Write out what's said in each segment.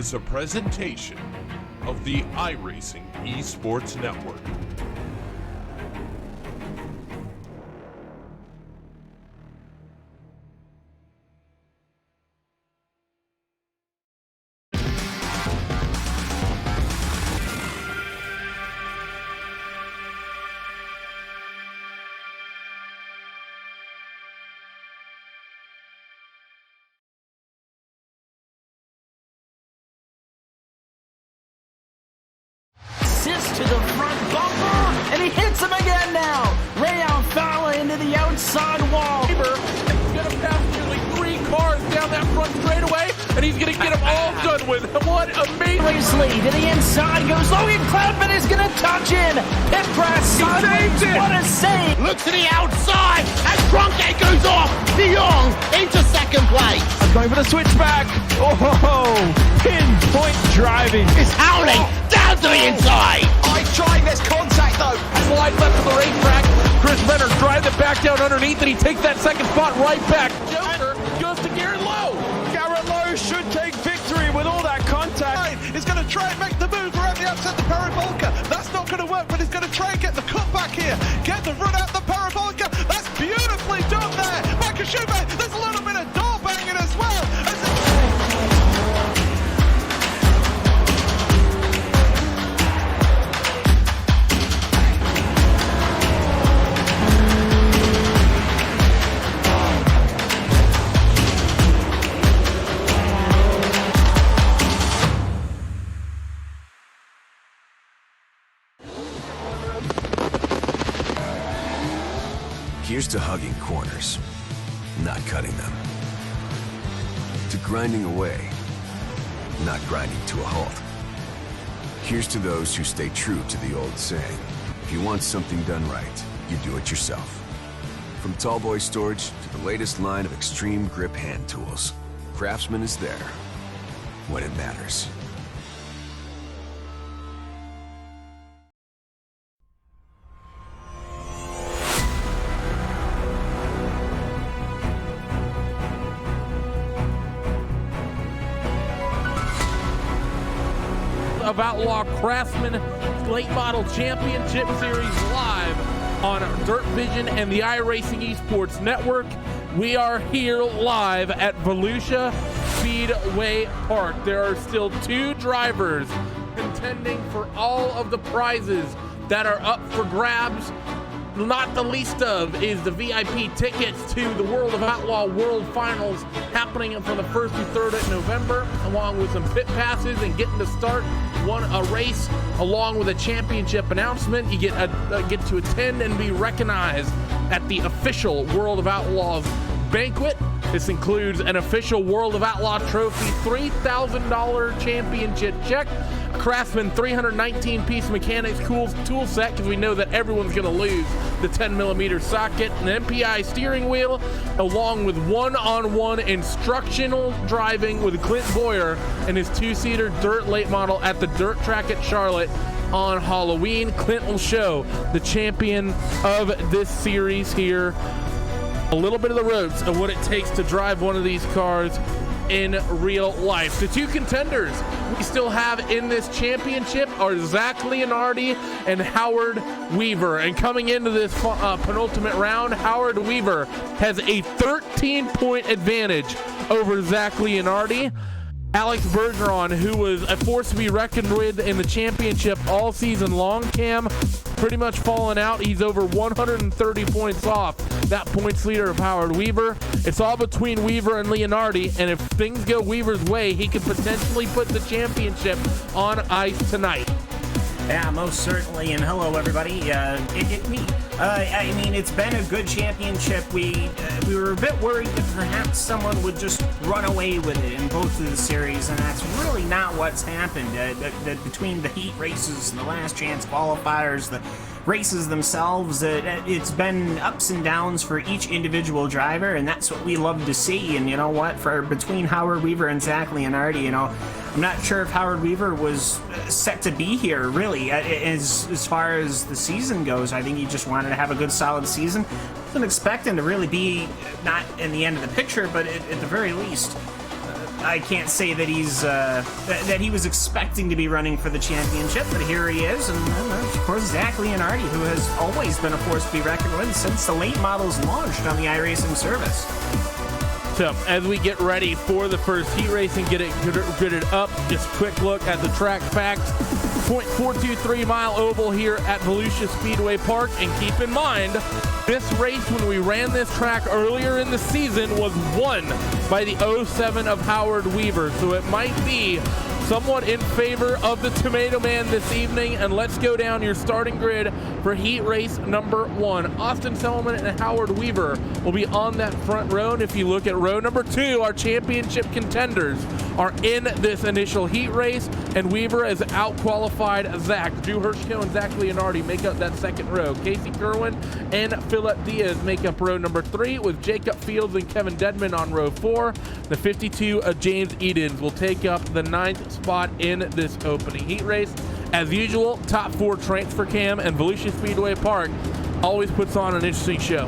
is a presentation of the iRacing Esports Network. To the front bumper, and he hits him again now. Ray Alfala into the outside wall. He's gonna pass nearly 3 cars down that front straightaway, and he's gonna get them all done with. What amazing! Lee to the inside goes Logan Cloudman is gonna touch in. Pit press sideways. What a save! Look to the outside as Cronkite goes off. De Jong into second place. Going for the switchback. Oh, pinpoint driving. It's howling down to the inside. I tried, there's contact though. Slide left to the racetrack. Chris Venner drives it back down underneath, and he takes that second spot right back. Joker goes to Garrett Lowe. Garrett Lowe should take victory with all that contact. He's going to try and make the move around the outside the parabolica. That's not going to work, but he's going to try and get the cutback here. Get the run out the parabolica. That's beautifully done there. Makashube, there's a little bit of door banging as well. Here's to hugging corners, not cutting them. To grinding away, not grinding to a halt. Here's to those who stay true to the old saying, if you want something done right, you do it yourself. From Tallboy Storage to the latest line of extreme grip hand tools, Craftsman is there when it matters. Of Outlaw Craftsman Late Model Championship Series live on Dirt Vision and the iRacing Esports Network. We are here live at Volusia Speedway Park. There are still 2 drivers contending for all of the prizes that are up for grabs. Not the least of is the VIP tickets to the World of Outlaw World Finals happening from the 1st through 3rd of November, along with some pit passes and getting to start a race, along with a championship announcement. You get to attend and be recognized at the official World of Outlaws banquet. This includes an official World of Outlaw trophy, $3,000 championship check, a Craftsman 319-piece mechanics tool set, because we know that everyone's going to lose the 10mm socket, an MPI steering wheel, along with one-on-one instructional driving with Clint Boyer and his 2-seater dirt late model at the dirt track at Charlotte on Halloween. Clint will show the champion of this series here a little bit of the ropes of what it takes to drive one of these cars in real life. The 2 contenders we still have in this championship are Zach Leonardi and Howard Weaver. And coming into this penultimate round, Howard Weaver has a 13-point advantage over Zach Leonardi. Alex Bergeron, who was a force to be reckoned with in the championship all season long, Cam, pretty much fallen out. He's over 130 points off that points leader of Howard Weaver. It's all between Weaver and Leonardi, and if things go Weaver's way, he could potentially put the championship on ice tonight. Yeah, most certainly, and hello everybody, me. I mean, it's been a good championship. We were a bit worried that perhaps someone would just run away with it in both of the series, and that's really not what's happened. Between the heat races and the last chance qualifiers, the races themselves, it's been ups and downs for each individual driver, and that's what we love to see. And you know what, between Howard Weaver and Zach Leonardi, I'm not sure if Howard Weaver was set to be here, really, as far as the season goes. I think he just wanted to have a good, solid season. Wasn't expecting to really be not in the end of the picture, but at the very least, I can't say that that he was expecting to be running for the championship, but here he is, and of course Zach Leonardi, who has always been a force to be reckoned with since the late models launched on the iRacing service. So as we get ready for the first heat race and get it gridded up, just a quick look at the track facts. 0.423 mile oval here at Volusia Speedway Park, and keep in mind, this race, when we ran this track earlier in the season, was won by the 07 of Howard Weaver, so it might be somewhat in favor of the Tomato Man this evening. And let's go down your starting grid for heat race number 1. Austin Selman and Howard Weaver will be on that front row, and if you look at row number 2, our championship contenders are in this initial heat race, and Weaver has out-qualified Zach. Drew Hirschko and Zach Leonardi make up that second row. Casey Kerwin and Philip Diaz make up row number 3, with Jacob Fields and Kevin Dedman on row 4. The 52 of James Edens will take up the 9th spot in this opening heat race. As usual, top 4 transfer cam, and Volusia Speedway Park always puts on an interesting show.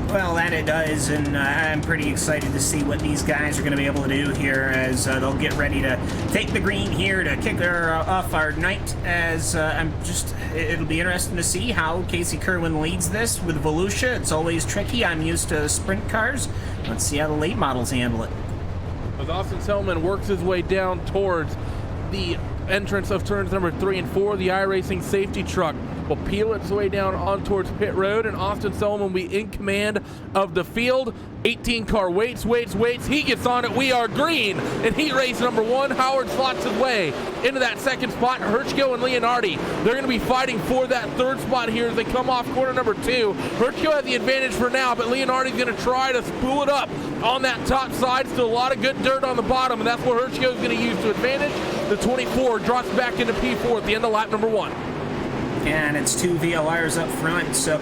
Well, that it does, and I'm pretty excited to see what these guys are going to be able to do here as they'll get ready to take the green here to kick off our night. As it'll be interesting to see how Casey Kerwin leads this with Volusia. It's always tricky. I'm used to sprint cars. Let's see how the late models handle it. As Austin Selman works his way down towards the entrance of turns number 3 and 4, the iRacing safety truck will peel its way down on towards pit road, and Austin Selman will be in command of the field. 18 car waits. He gets on it. We are green in heat race number 1. Howard slots his way into that second spot. Hirschko and Leonardi, they're going to be fighting for that third spot here as they come off corner number 2. Hirschko has the advantage for now, but Leonardi's going to try to spool it up on that top side. Still a lot of good dirt on the bottom, and that's what Hirschko is going to use to advantage. The 24 drops back into P4 at the end of lap number 1. And it's 2 VLRs up front, so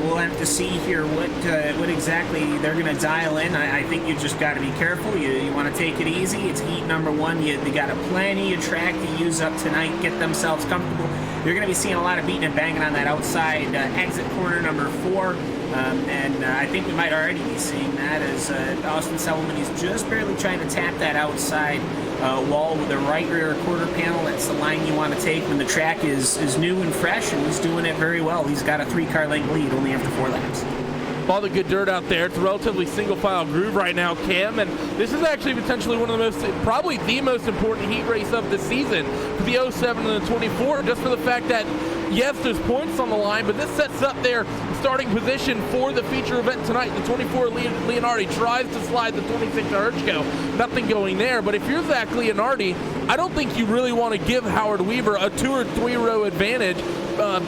we'll have to see here what exactly they're going to dial in. I think you just got to be careful. You want to take it easy. It's heat number 1. They got plenty of track to use up tonight, get themselves comfortable. You're going to be seeing a lot of beating and banging on that outside exit corner number 4. And I think we might already be seeing that as Austin Selman is just barely trying to tap that outside wall with the right rear quarter panel. That's the line you want to take when the track is new and fresh, and he's doing it very well. He's got a 3-car length lead only after 4 laps. All the good dirt out there. It's a relatively single-file groove right now, Cam, and this is actually potentially one of the most, probably the most important heat race of the season for the 07 and the 24, just for the fact that, yes, there's points on the line, but this sets up their starting position for the feature event tonight. The 24 Leonardi tries to slide the 26 Hirschko. Nothing going there, but if you're Zach Leonardi, I don't think you really want to give Howard Weaver a 2 or 3 row advantage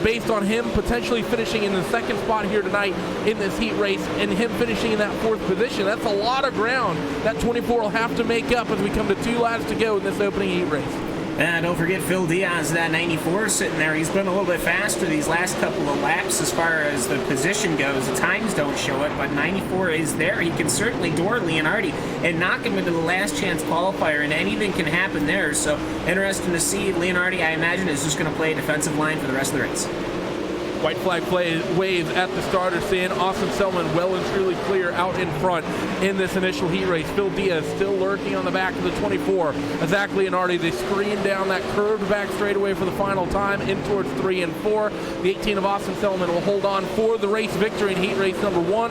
based on him potentially finishing in the second spot here tonight in this heat race and him finishing in that 4th position. That's a lot of ground that 24 will have to make up as we come to 2 laps to go in this opening heat race. And don't forget Phil Diaz, that 94 sitting there. He's been a little bit faster these last couple of laps as far as the position goes. The times don't show it, but 94 is there. He can certainly door Leonardi and knock him into the last chance qualifier, and anything can happen there. So interesting to see. Leonardi, I imagine, is just going to play defensive line for the rest of the race. White flag waves at the starter stand. Austin Selman well and truly clear out in front in this initial heat race. Phil Diaz still lurking on the back of the 24. Zach Leonardi, they screen down that curved back straightaway for the final time in towards 3 and 4. The 18 of Austin Selman will hold on for the race victory in heat race number 1.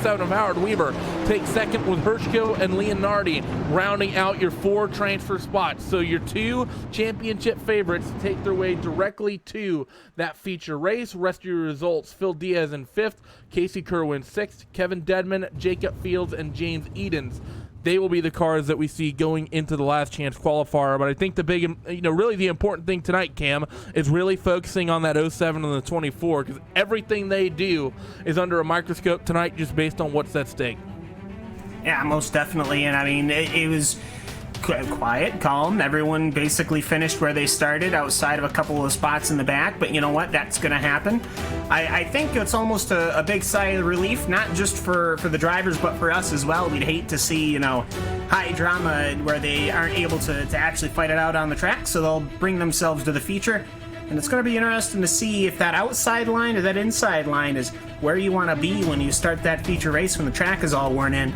07 of Howard Weaver takes second with Hirschko and Leonardi rounding out your 4 transfer spots. So your 2 championship favorites take their way directly to that feature race. Rest of your results: Phil Diaz in 5th, Casey Kerwin 6th, Kevin Dedman, Jacob Fields, and James Edens. They will be the cars that we see going into the last chance qualifier. But I think the big, really the important thing tonight, Cam, is really focusing on that 07 and the 24, because everything they do is under a microscope tonight just based on what's at stake. Yeah, most definitely. And I mean, it was quiet, calm. Everyone basically finished where they started, outside of a couple of spots in the back. But you know what? That's going to happen. I think it's almost a big sigh of relief, not just for the drivers, but for us as well. We'd hate to see, high drama where they aren't able to actually fight it out on the track. So they'll bring themselves to the feature. And it's going to be interesting to see if that outside line or that inside line is where you want to be when you start that feature race when the track is all worn in.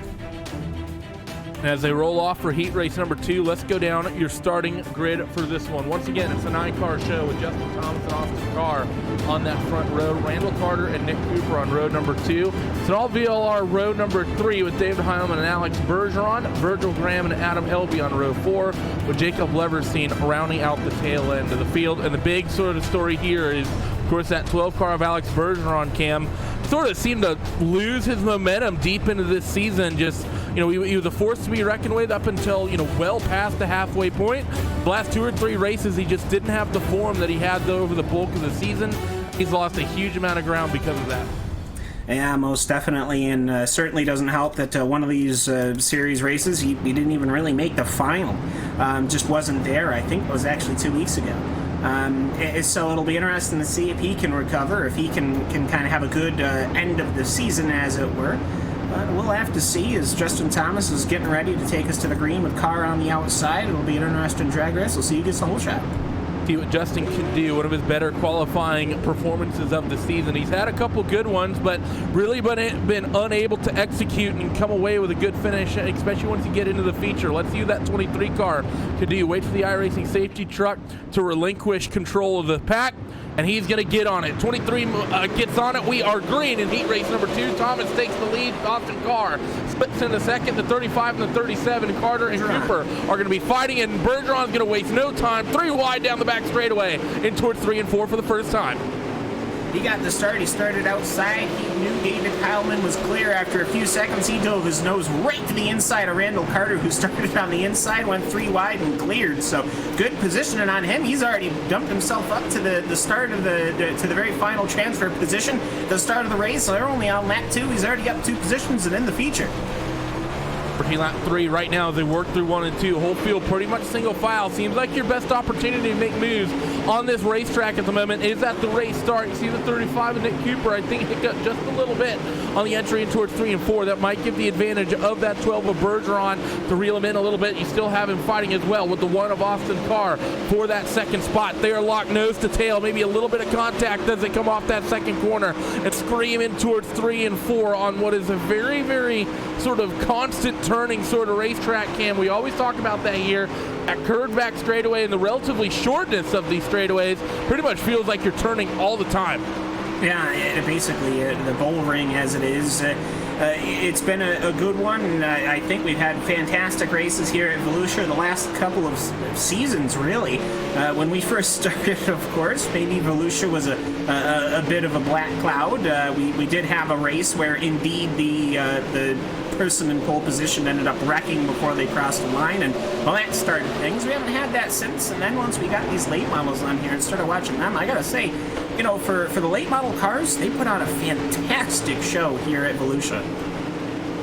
And as they roll off for heat race number 2, let's go down your starting grid for this one. Once again, it's a 9-car show with Justin Thomas and Austin Carr on that front row, Randall Carter and Nick Cooper on road number 2. It's an all VLR road number 3 with David Heileman and Alex Bergeron, Virgil Graham and Adam Elby on row 4, with Jacob Leverstein rounding out the tail end of the field. And the big sort of story here is, of course, that 12 car of Alex Bergeron, Cam, sort of seemed to lose his momentum deep into this season. Just, he was a force to be reckoned with up until, well past the halfway point. The last 2 or 3 races, he just didn't have the form that he had over the bulk of the season. He's lost a huge amount of ground because of that. Yeah, most definitely, and certainly doesn't help that one of these series races, he didn't even really make the final. Just wasn't there. I think it was actually 2 weeks ago. So it'll be interesting to see if he can recover, if he can kind of have a good end of the season, as it were. But we'll have to see, as Justin Thomas is getting ready to take us to the green with Carr on the outside. It'll be an interesting drag race. We'll see who gets the whole shot. See what Justin can do, one of his better qualifying performances of the season. He's had a couple good ones, but really been unable to execute and come away with a good finish, especially once you get into the feature. Let's see what that 23 car can do. Wait for the iRacing safety truck to relinquish control of the pack, and he's going to get on it. 23 gets on it. We are green in heat race number 2. Thomas takes the lead. Austin Carr splits in the second. The 35 and the 37, Carter and Cooper are going to be fighting, and Bergeron's going to waste no time. 3 wide down the back straightaway in towards 3 and 4 for the first time. He got the start. He started outside. He knew David Heilman was clear. After a few seconds, he dove his nose right to the inside of Randall Carter, who started on the inside, went 3 wide and cleared. So good positioning on him. He's already dumped himself up to the start of to the very final transfer position. The start of the race. So they're only on lap 2. He's already up 2 positions and in the feature. Lap 3 right now as they work through 1 and 2. Whole field pretty much single file. Seems like your best opportunity to make moves on this racetrack at the moment is at the race start. You see the 35 and Nick Cooper, I think, hiccup just a little bit on the entry in towards 3 and 4. That might give the advantage of that 12 of Bergeron to reel him in a little bit. You still have him fighting as well with the 1 of Austin Carr for that second spot. They are locked nose to tail. Maybe a little bit of contact as they come off that second corner and scream in towards 3 and 4 on what is a very, very sort of constant turning sort of racetrack, Cam. We always talk about that here at curved back straightaway, and the relatively shortness of these straightaways pretty much feels like you're turning all the time. Yeah, basically the bull ring as it is. It's been a good one, and I think we've had fantastic races here at Volusia the last couple of seasons, really. When we first started, of course, maybe Volusia was a bit of a black cloud. We did have a race where indeed the person in pole position ended up wrecking before they crossed the line, and well, that started things. We haven't had that since, and then once we got these late models on here and started watching them, I gotta say, for the late model cars, they put on a fantastic show here at Volusia.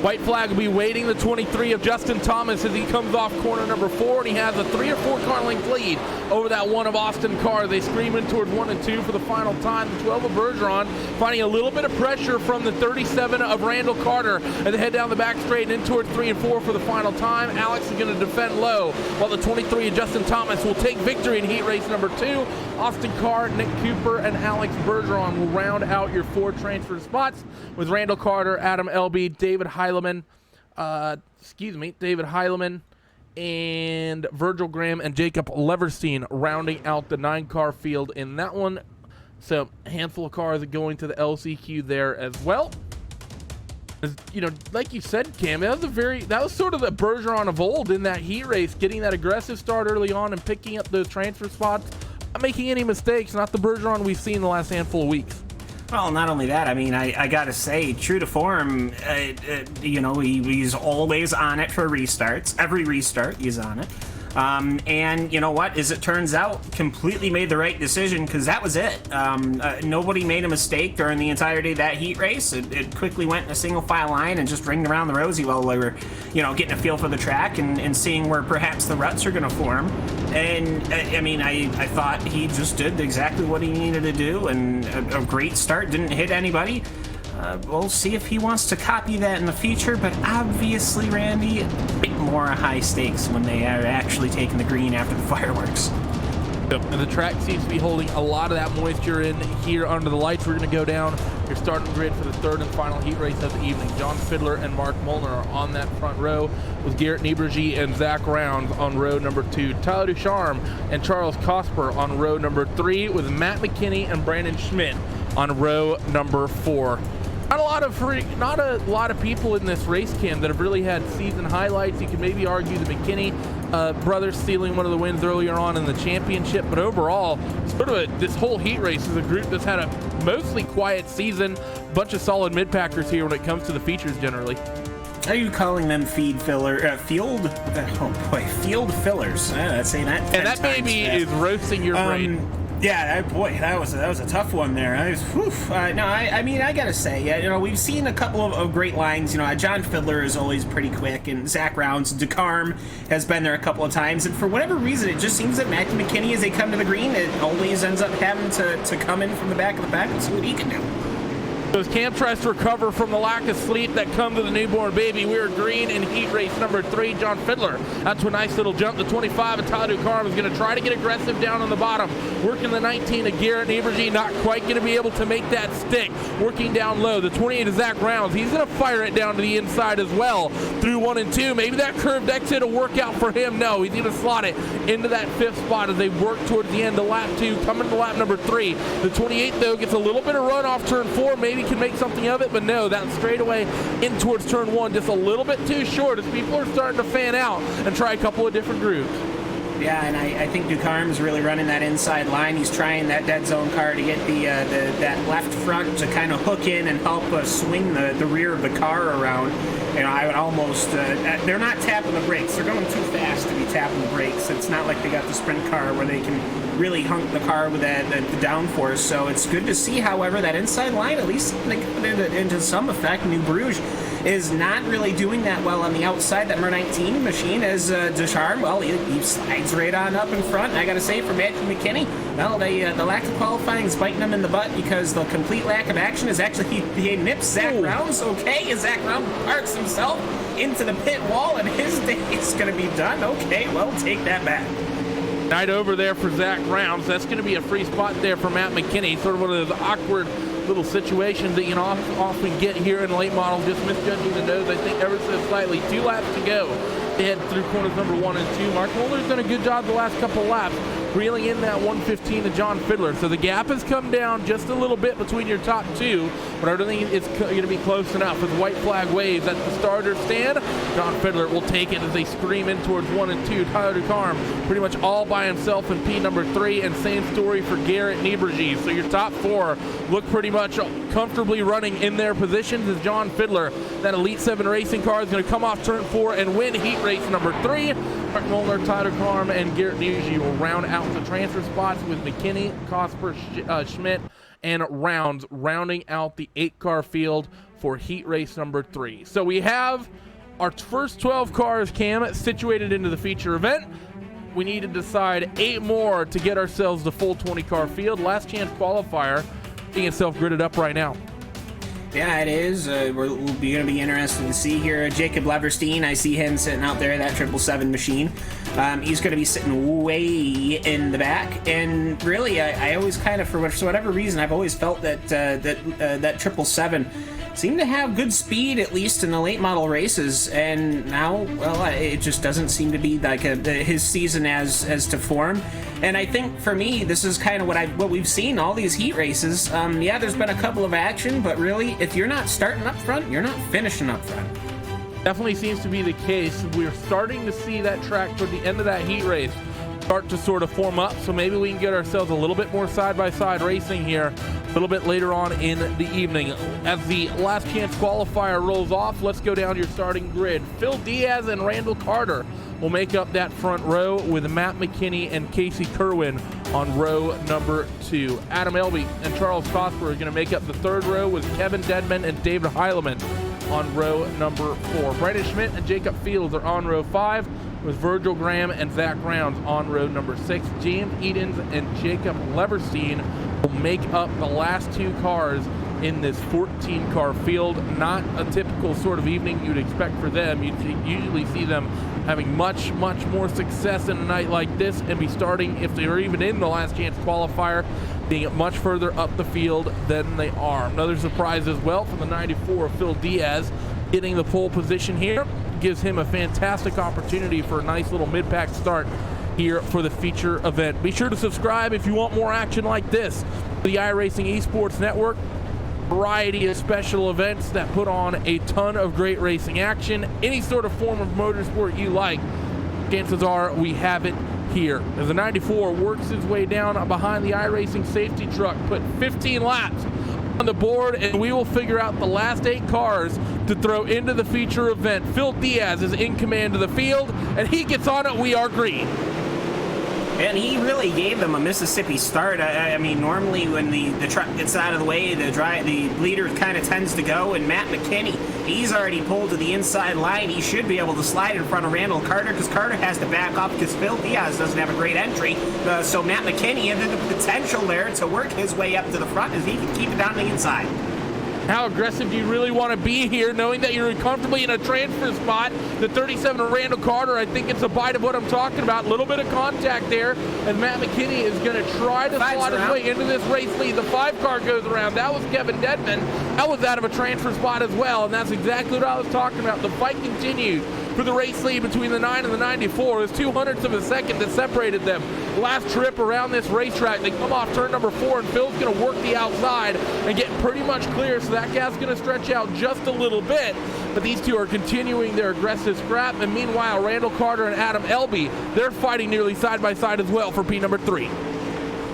White flag will be waiting the 23 of Justin Thomas as he comes off corner number 4, and he has a 3 or 4 car length lead over that 1 of Austin Carr. They scream in toward 1 and 2 for the final time. The 12 of Bergeron finding a little bit of pressure from the 37 of Randall Carter as they head down the back straight and in toward 3 and 4 for the final time. Alex is going to defend low, while the 23 of Justin Thomas will take victory in heat race number 2. Austin Carr, Nick Cooper, and Alex Bergeron will round out your 4 transfer spots with Randall Carter, Adam Elby, David Heileman, and Virgil Graham and Jacob Leverstein rounding out the 9-car field in that one. So a handful of cars going to the LCQ there as well. As, like you said, Cam, that was sort of the Bergeron of old in that heat race, getting that aggressive start early on and picking up those transfer spots, not making any mistakes. Not the Bergeron we've seen the last handful of weeks. Well, not only that, I mean, I gotta say, true to form, he's always on it for restarts. Every restart, he's on it. And you know what? As it turns out, completely made the right decision, because that was it. Nobody made a mistake during the entirety of that heat race. It quickly went in a single file line and just ringed around the rosy while we were, getting a feel for the track and seeing where perhaps the ruts are going to form. And I thought he just did exactly what he needed to do, and a great start. Didn't hit anybody. We'll see if he wants to copy that in the future, but obviously, Randy, a bit more high stakes when they are actually taking the green after the fireworks. And the track seems to be holding a lot of that moisture in here under the lights. We're going to go down your starting grid for the third and final heat race of the evening. John Fiddler and Mark Molnar are on that front row, with Garrett Nieberge and Zach Rounds on row number 2. Tyler Ducharme and Charles Cosper on row number 3, with Matt McKinney and Brandon Schmidt on row number 4. Not a lot of people in this race cam that have really had season highlights. You could maybe argue the McKinney brothers stealing one of the wins earlier on in the championship, but overall, sort of this whole heat race is a group that's had a mostly quiet season. Bunch of solid mid-packers here when it comes to the features generally. Are you calling them field fillers? Field fillers. That's saying that. And that maybe is roasting your brain. Yeah, boy, that was a tough one there. I mean, I gotta say, we've seen a couple of great lines. John Fiddler is always pretty quick, and Zach Rounds, Ducharme has been there a couple of times, and for whatever reason, it just seems that Matthew McKinney, as they come to the green, it always ends up having to come in from the back of the pack and see what he can do. As Cam tries to recover from the lack of sleep that comes to the newborn baby, we're green in heat race number 3. John Fiddler out to a nice little jump. The 25 of Tyler Ducharme is going to try to get aggressive down on the bottom. Working the 19 of Garrett Nieberge, not quite going to be able to make that stick. Working down low. The 28 of Zach Rounds, he's going to fire it down to the inside as well through 1 and 2. Maybe that curved exit will work out for him. No, he's going to slot it into that 5th spot as they work towards the end of lap 2, coming to lap number 3. The 28, though, gets a little bit of run off turn 4. Maybe can make something of it, but no, that straightaway in towards turn 1 just a little bit too short as people are starting to fan out and try a couple of different grooves. Yeah, and I think Ducharme's really running that inside line. He's trying that dead zone car to get that left front to kind of hook in and help swing the rear of the car around. I would almost, they're not tapping the brakes. They're going too fast to be tapping the brakes. It's not like they got the sprint car where they can really hunk the car with the downforce. So it's good to see, however, that inside line, at least into some effect. New Bruges is not really doing that well on the outside. That number 19 machine as Ducharme, well, he slides right on up in front. And I got to say, for Matthew McKinney, well, the lack of qualifying is biting him in the butt because the complete lack of action is actually he nips Zach Rounds. Okay, as Zach Rounds parks himself into the pit wall and his day is going to be done. Okay, well, take that back. Night over there for Zach Rounds. That's going to be a free spot there for Matt McKinney. Sort of one of those awkward little situations that you often get here in late models, just misjudging the nose, I think, ever so slightly. 2 laps to go. They head through corners number 1 and 2. Mark Moller's done a good job the last couple of laps, reeling in that 115 to John Fiddler. So the gap has come down just a little bit between your top 2, but I don't think it's going to be close enough. With white flag waves at the starter stand, John Fiddler will take it as they scream in towards 1 and 2. Tyler Ducharme pretty much all by himself in P number 3, and same story for Garrett Nieberge. So your top 4 look pretty much comfortably running in their positions as John Fiddler, that Elite 7 racing car, is going to come off turn 4 and win heat race number 3. Mark Molnar, Tyler Ducharme, and Garrett Nieberge will round out the transfer spots with McKinney, Cosper, Schmidt, and Rounds rounding out the 8-car field for heat race number 3. So we have our first 12 cars, Cam, situated into the feature event. We need to decide 8 more to get ourselves the full 20-car field. Last chance qualifier being itself gridded up right now. Yeah, it is. We'll be going to be interested to see here. Jacob Leverstein, I see him sitting out there, that 777 machine. He's going to be sitting way in the back. And really, I always kind of, for whatever reason, I've always felt that that 777 seemed to have good speed, at least in the late model races. And now, well, it just doesn't seem to be like his season as to form. And I think for me, this is kind of what we've seen all these heat races. Yeah, there's been a couple of action, but really, if you're not starting up front, you're not finishing up front. Definitely seems to be the case. We're starting to see that track toward the end of that heat race start to sort of form up, so maybe we can get ourselves a little bit more side-by-side racing here a little bit later on in the evening. As the last chance qualifier rolls off, let's go down your starting grid. Phil Diaz and Randall Carter will make up that front row, with Matt McKinney and Casey Kerwin on row number 2. Adam Elby and Charles Cosper are going to make up the third row, with Kevin Dedman and David Heileman on row number 4. Brandon Schmidt and Jacob Fields are on row 5, with Virgil Graham and Zach Rounds on row number 6. James Edens and Jacob Leverstein will make up the last 2 cars in this 14-car field. Not a typical sort of evening you'd expect for them. You'd usually see them having much more success in a night like this and be starting, if they're even in the last chance qualifier, being much further up the field than they are. Another surprise as well from the 94 of Phil Diaz, getting the pole position here. Gives him a fantastic opportunity for a nice little mid-pack start here for the feature event. Be sure to subscribe if you want more action like this. The iRacing Esports Network, variety of special events that put on a ton of great racing action. Any sort of form of motorsport you like, chances are we have it here. As the 94 works his way down behind the iRacing safety truck, put 15 laps on the board, and we will figure out the last 8 cars to throw into the feature event. Phil Diaz is in command of the field, and he gets on it. We are green. And he really gave them a Mississippi start. I mean, normally when the truck gets out of the way, the leader kind of tends to go, and Matt McKinney, he's already pulled to the inside line. He should be able to slide in front of Randall Carter, because Carter has to back off because Phil Diaz doesn't have a great entry. So Matt McKinney had the potential there to work his way up to the front as he can keep it down the inside. How aggressive do you really want to be here, knowing that you're comfortably in a transfer spot? The 37 of Randall Carter, I think it's a bite of what I'm talking about. A little bit of contact there, and Matt McKinney is going to try to slot his way into this race lead. The 5 car goes around. That was Kevin Dedman. That was out of a transfer spot as well, and that's exactly what I was talking about. The fight continues for the race lead between the 9 and the 94. It was 0.02 of a second that separated them. Last trip around this racetrack, they come off turn number 4, and Phil's going to work the outside and get pretty much clear, so that gap's going to stretch out just a little bit. But these two are continuing their aggressive scrap, and meanwhile, Randall Carter and Adam Elby, they're fighting nearly side by side as well for P number 3.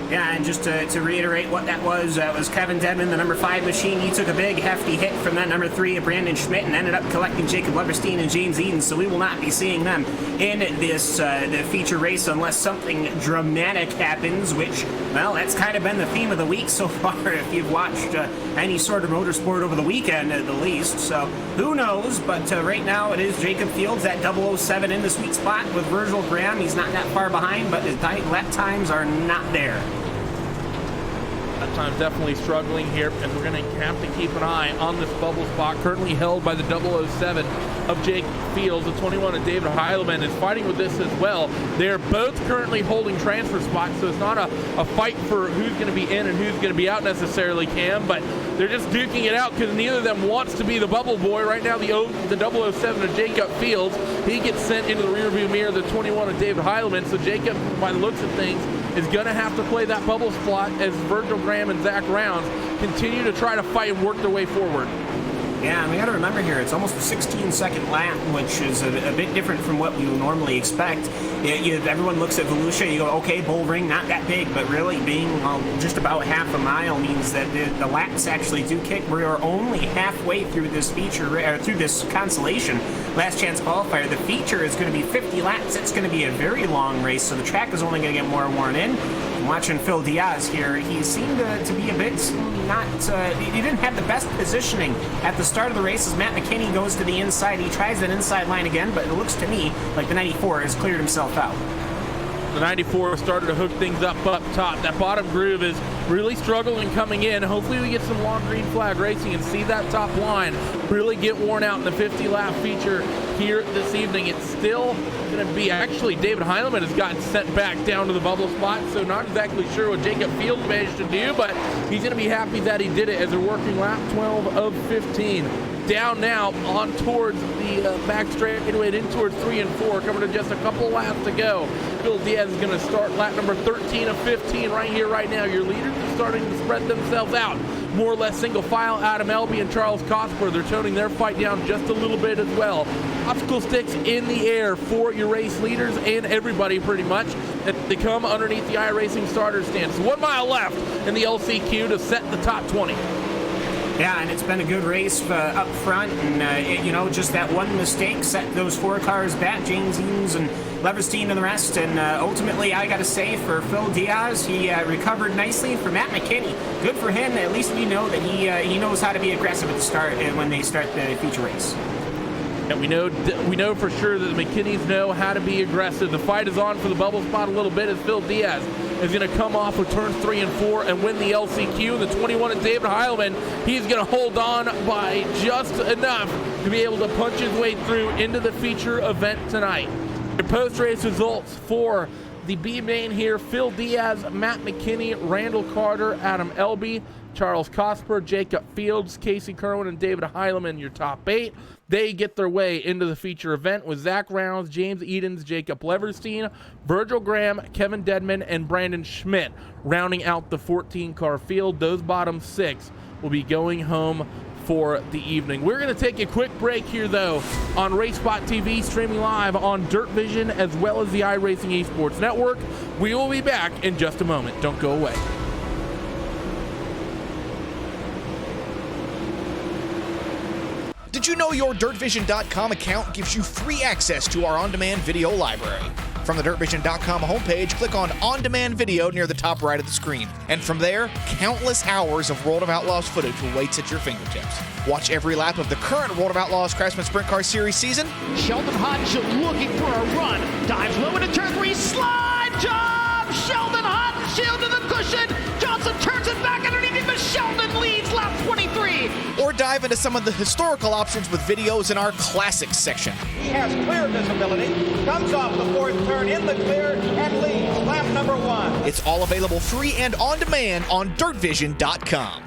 Yeah, and just to reiterate what that was Kevin Dedman, the number 5 machine. He took a big, hefty hit from that number 3 of Brandon Schmidt and ended up collecting Jacob Leverstein and James Eden, so we will not be seeing them in this the feature race unless something dramatic happens, which, well, that's kind of been the theme of the week so far if you've watched any sort of motorsport over the weekend at the least. So who knows, but right now it is Jacob Fields at 007 in the sweet spot with Virgil Graham. He's not that far behind, but his lap times are not there. That time's definitely struggling here, and we're going to have to keep an eye on this bubble spot currently held by the 007 of Jake Fields. The 21 of David Heilman is fighting with this as well. They're both currently holding transfer spots, so it's not a fight for who's going to be in and who's going to be out necessarily, Cam, but they're just duking it out because neither of them wants to be the bubble boy. Right now, the 007 of Jacob Fields, he gets sent into the rearview mirror, the 21 of David Heilman, so Jacob, by the looks of things, is going to have to play that bubble spot as Virgil Graham and Zach Rounds continue to try to fight and work their way forward. Yeah, and we got to remember here, it's almost a 16-second lap, which is a bit different from what you normally expect. Everyone looks at Volusia, you go, okay, bull ring, not that big, but really being just about half a mile means that the laps actually do kick. We are only halfway through this feature, through this consolation last chance qualifier. The feature is going to be 50 laps. It's going to be a very long race, so the track is only going to get more worn in. Watching Phil Diaz here, he seemed to be a bit not, he didn't have the best positioning at the start of the race as Matt McKinney goes to the inside. He tries that inside line again, but it looks to me like the 94 has cleared himself out. The 94 started to hook things up top. That bottom groove is really struggling coming in. Hopefully we get some long green flag racing and see that top line really get worn out in the 50-lap feature here this evening. It's still going to be, actually, David Heineman has gotten sent back down to the bubble spot, so not exactly sure what Jacob Fields managed to do, but he's going to be happy that he did it as they're working lap 12 of 15. Down now on towards the back straightaway in towards 3 and 4, coming to just a couple laps to go. Phil Diaz is going to start lap number 13 of 15 right here, right now. Your leaders are starting to spread themselves out. More or less single file. Adam Elby and Charles Cosper, they're toning their fight down just a little bit as well. Obstacle sticks in the air for your race leaders and everybody pretty much. They come underneath the iRacing starter stand. So 1 mile left in the LCQ to set the top 20. Yeah, and it's been a good race up front, and just that one mistake set those 4 cars back, James Eames and Leverstein and the rest, and ultimately, I got to say, for Phil Diaz, he recovered nicely. For Matt McKinney, good for him. At least we know that he knows how to be aggressive at the start when they start the feature race. And we know for sure that the McKinneys know how to be aggressive. The fight is on for the bubble spot a little bit as Phil Diaz is going to come off of turns 3 and 4 and win the LCQ. The 21 of David Heilman, he's going to hold on by just enough to be able to punch his way through into the feature event tonight. Your post-race results for the B main here: Phil Diaz, Matt McKinney, Randall Carter, Adam Elby, Charles Cosper, Jacob Fields, Casey Kerwin, and David Heileman, your top 8. They get their way into the feature event with Zach Rounds, James Edens, Jacob Leverstein, Virgil Graham, Kevin Dedman, and Brandon Schmidt rounding out the 14-car field. Those bottom 6 will be going home for the evening. We're going to take a quick break here, though, on RaceSpot TV, streaming live on Dirt Vision as well as the iRacing Esports Network. We will be back in just a moment. Don't go away. Did you know your DirtVision.com account gives you free access to our on-demand video library? From the DirtVision.com homepage, click on On-Demand Video near the top right of the screen. And from there, countless hours of World of Outlaws footage awaits at your fingertips. Watch every lap of the current World of Outlaws Craftsman Sprint Car Series season. Sheldon Hutch looking for a run. Dives low into turn 3. Slide job! Sheldon Hutch, shield to the cushion. Johnson turns it back underneath him, but Sheldon leads lap 23. Or dive into some of the historical options with videos in our Classics section. He has clear visibility, comes off the 4th turn in the clear, and leads lap number 1. It's all available free and on demand on DirtVision.com.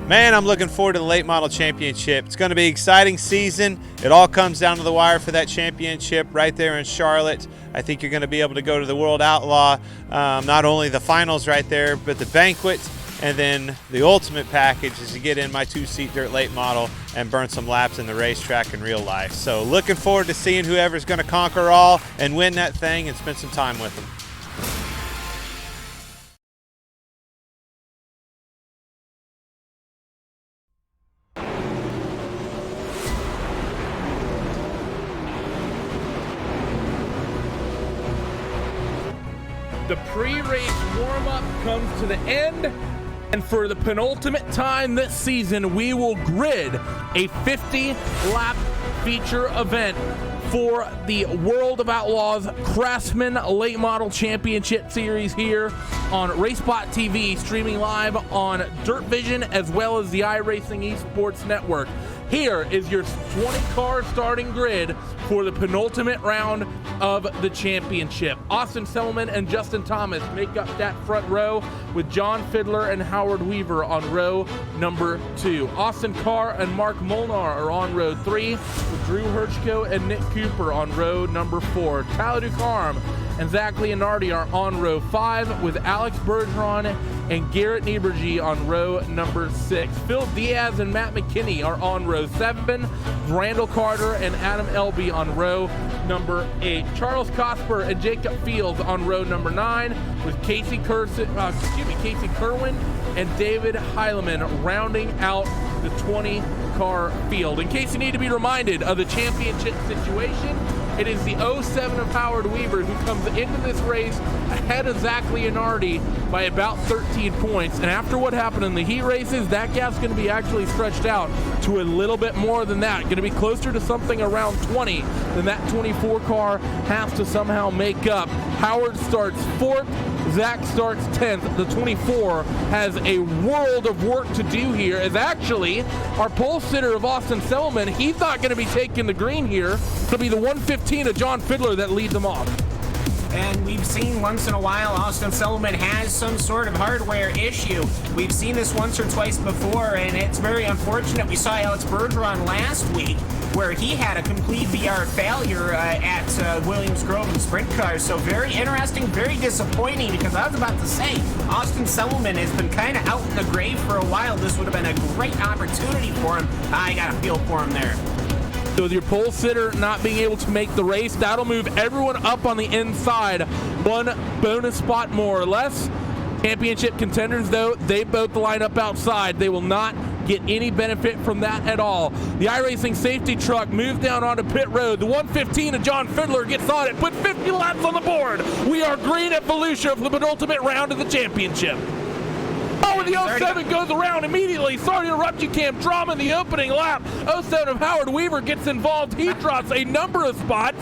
Man, I'm looking forward to the late model championship. It's going to be an exciting season. It all comes down to the wire for that championship right there in Charlotte. I think you're going to be able to go to the World Outlaw, not only the finals right there, but the banquet, and then the ultimate package is to get in my 2-seat dirt late model and burn some laps in the racetrack in real life. So looking forward to seeing whoever's going to conquer all and win that thing and spend some time with them. The pre-race warm-up comes to the end, and for the penultimate time this season, we will grid a 50-lap feature event for the World of Outlaws Craftsman Late Model Championship Series here on RaceSpot TV, streaming live on Dirt Vision as well as the iRacing Esports Network. Here is your 20-car starting grid for the penultimate round of the championship. Austin Selman and Justin Thomas make up that front row, with John Fiddler and Howard Weaver on row number 2. Austin Carr and Mark Molnar are on row 3, with Drew Hirschko and Nick Cooper on row number 4. Tyler Ducarme and Zach Leonardi are on row 5, with Alex Bergeron and Garrett Nieberge on row number 6. Phil Diaz and Matt McKinney are on row 7. Randall Carter and Adam Elby on row number 8. Charles Cosper and Jacob Fields on row number 9, with Casey Kerwin and David Heileman rounding out the 20-car field. In case you need to be reminded of the championship situation, it is the 07 of Howard Weaver who comes into this race ahead of Zach Leonardi by about 13 points. And after what happened in the heat races, that gap's going to be actually stretched out to a little bit more than that. Going to be closer to something around 20 than that 24 car has to somehow make up. Howard starts 4th. Zach starts 10th. The 24 has a world of work to do here, as actually our pole sitter of Austin Selman, he's not going to be taking the green here. It'll be the 115 of John Fiddler that leads them off. And we've seen once in a while Austin Selman has some sort of hardware issue. We've seen this once or twice before, and it's very unfortunate. We saw Alex Bergeron last week, where he had a complete VR failure at Williams Grove in the sprint car. So very interesting, very disappointing, because I was about to say, Austin Selman has been kind of out in the grave for a while. This would have been a great opportunity for him. I got a feel for him there. So with your pole sitter not being able to make the race, that'll move everyone up on the inside. One bonus spot more or less. Championship contenders, though, they both line up outside. They will not get any benefit from that at all. The iRacing safety truck moves down onto pit road. The 115 of John Fiddler gets on it, put 50 laps on the board. We are green at Volusia for the penultimate round of the championship. Oh, and the 07 goes around immediately. Sorry to interrupt you, Cam. Drama in the opening lap. 07 of Howard Weaver gets involved. He drops a number of spots,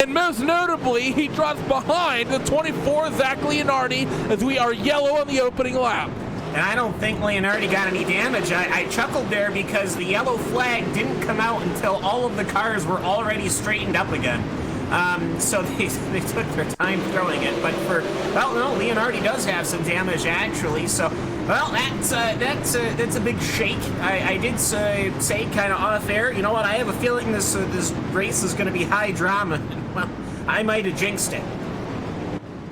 and most notably, he drops behind the 24 Zach Leonardi as we are yellow on the opening lap. And I don't think Leonardi got any damage. I chuckled there because the yellow flag didn't come out until all of the cars were already straightened up again. So they took their time throwing it. But well, no, Leonardi does have some damage actually. So, well, that's a big shake. I did say kind of off air, you know what? I have a feeling this race is going to be high drama. Well, I might have jinxed it.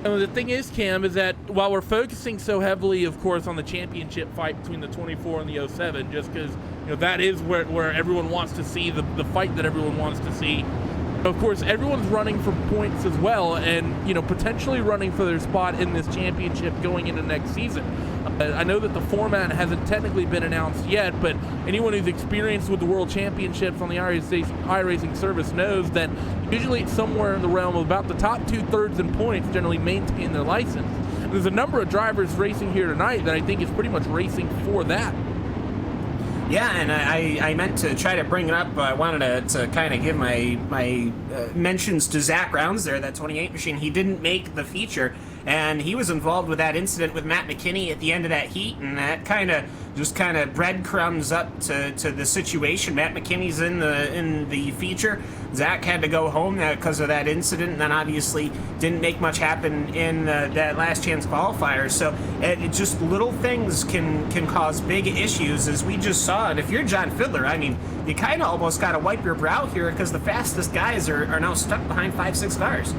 And the thing is, Cam, is that while we're focusing so heavily, of course, on the championship fight between the 24 and the 07, just because that is where everyone wants to see the fight that everyone wants to see. Of course, everyone's running for points as well, and potentially running for their spot in this championship going into next season. I know that the format hasn't technically been announced yet, but anyone who's experienced with the World Championships on the iRacing service knows that usually it's somewhere in the realm of about the top 2/3 in points generally maintain their license. There's a number of drivers racing here tonight that I think is pretty much racing for that. Yeah, and I meant to try to bring it up. I wanted to kind of give my mentions to Zach Rounds there, that 28 machine. He didn't make the feature, and he was involved with that incident with Matt McKinney at the end of that heat, and that kind of breadcrumbs up to the situation. Matt McKinney's in the feature. Zach had to go home because of that incident, and then obviously didn't make much happen in that last chance qualifier. So it just little things can cause big issues, as we just saw. And if you're John Fiddler, I mean, you kind of almost got to wipe your brow here, because the fastest guys are now stuck behind 5-6 cars.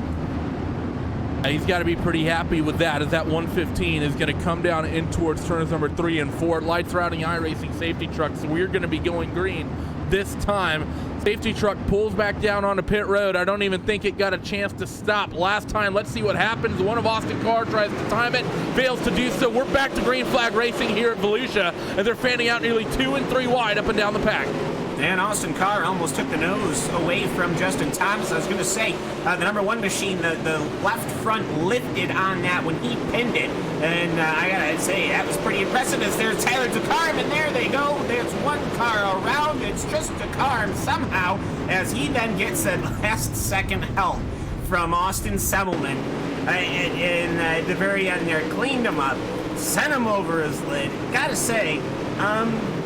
He's got to be pretty happy with that, as that 115 is going to come down in towards turns number 3 and 4. Lights are out in the iRacing safety truck, so we're going to be going green this time. Safety truck pulls back down onto pit road. I don't even think it got a chance to stop last time. Let's see what happens. One of Austin Carr tries to time it, fails to do so. We're back to green flag racing here at Volusia, and they're fanning out nearly 2 and 3 wide up and down the pack. And Austin Carr almost took the nose away from Justin Thomas. I was going to say, the number 1 machine, the left front lifted on that when he pinned it. And I got to say, that was pretty impressive. As there's Tyler DeCarm, and there they go. There's one car around. It's just DeCarm somehow, as he then gets that last-second help from Austin Semmelman. And the very end there, cleaned him up, sent him over his lid. Got to say,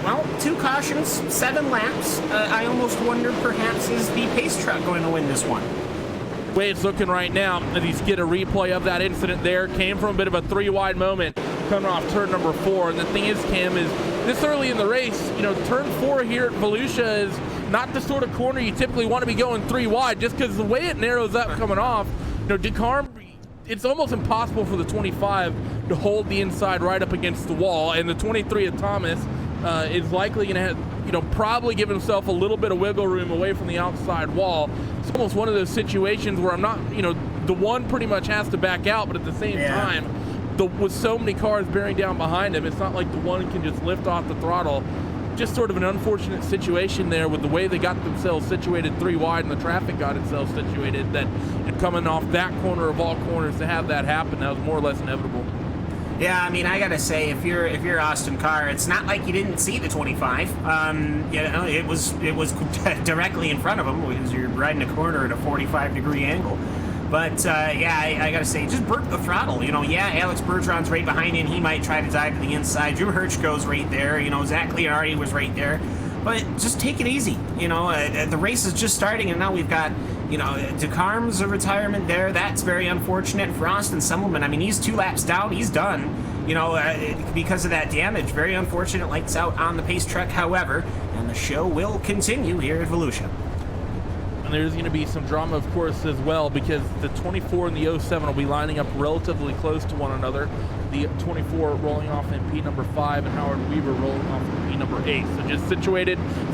well, 2 cautions, 7 laps. I almost wonder perhaps is the pace truck going to win this one? The way it's looking right now, as you get a replay of that incident there, came from a bit of a 3-wide moment coming off turn number 4. And the thing is, Cam, is this early in the race, turn 4 here at Volusia is not the sort of corner you typically want to be going 3 wide, just because the way it narrows up coming off, DeCarm, it's almost impossible for the 25 to hold the inside right up against the wall, and the 23 of Thomas is likely going to have, probably give himself a little bit of wiggle room away from the outside wall. It's almost one of those situations where I'm not, the one pretty much has to back out, but at the same time, with so many cars bearing down behind him, it's not like the one can just lift off the throttle. Just sort of an unfortunate situation there with the way they got themselves situated 3 wide and the traffic got itself situated, that coming off that corner of all corners to have that happen, that was more or less inevitable. Yeah, I mean, I gotta say, if you're Austin Carr, it's not like you didn't see the 25. It was directly in front of him because you're riding a corner at a 45-degree angle. But I gotta say, just burp the throttle. Alex Bergeron's right behind him. He might try to dive to the inside. Drew Hirschko's right there. Zach Leonardi was right there. But just take it easy. The race is just starting, and now we've got DeCarm's a retirement there. That's very unfortunate for Austin Semmelman. I mean, he's 2 laps down. He's done. Because of that damage. Very unfortunate. Lights out on the pace truck, however, and the show will continue here at Volusia. And there's going to be some drama, of course, as well, because the 24 and the 07 will be lining up relatively close to one another. The 24 rolling off in P number 5 and Howard Weaver rolling off in P number 8. So just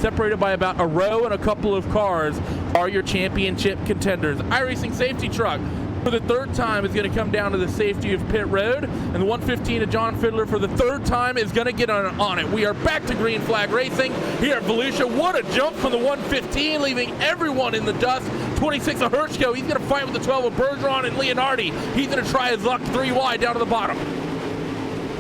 separated by about a row and a couple of cars are your championship contenders. iRacing safety truck for the third time is going to come down to the safety of pit road, and the 115 of John Fiddler for the third time is going to get on it. We are back to green flag racing here at Volusia. What a jump from the 115, leaving everyone in the dust. 26 of Hirschko, he's going to fight with the 12 of Bergeron and Leonardi. He's going to try his luck 3 wide down to the bottom.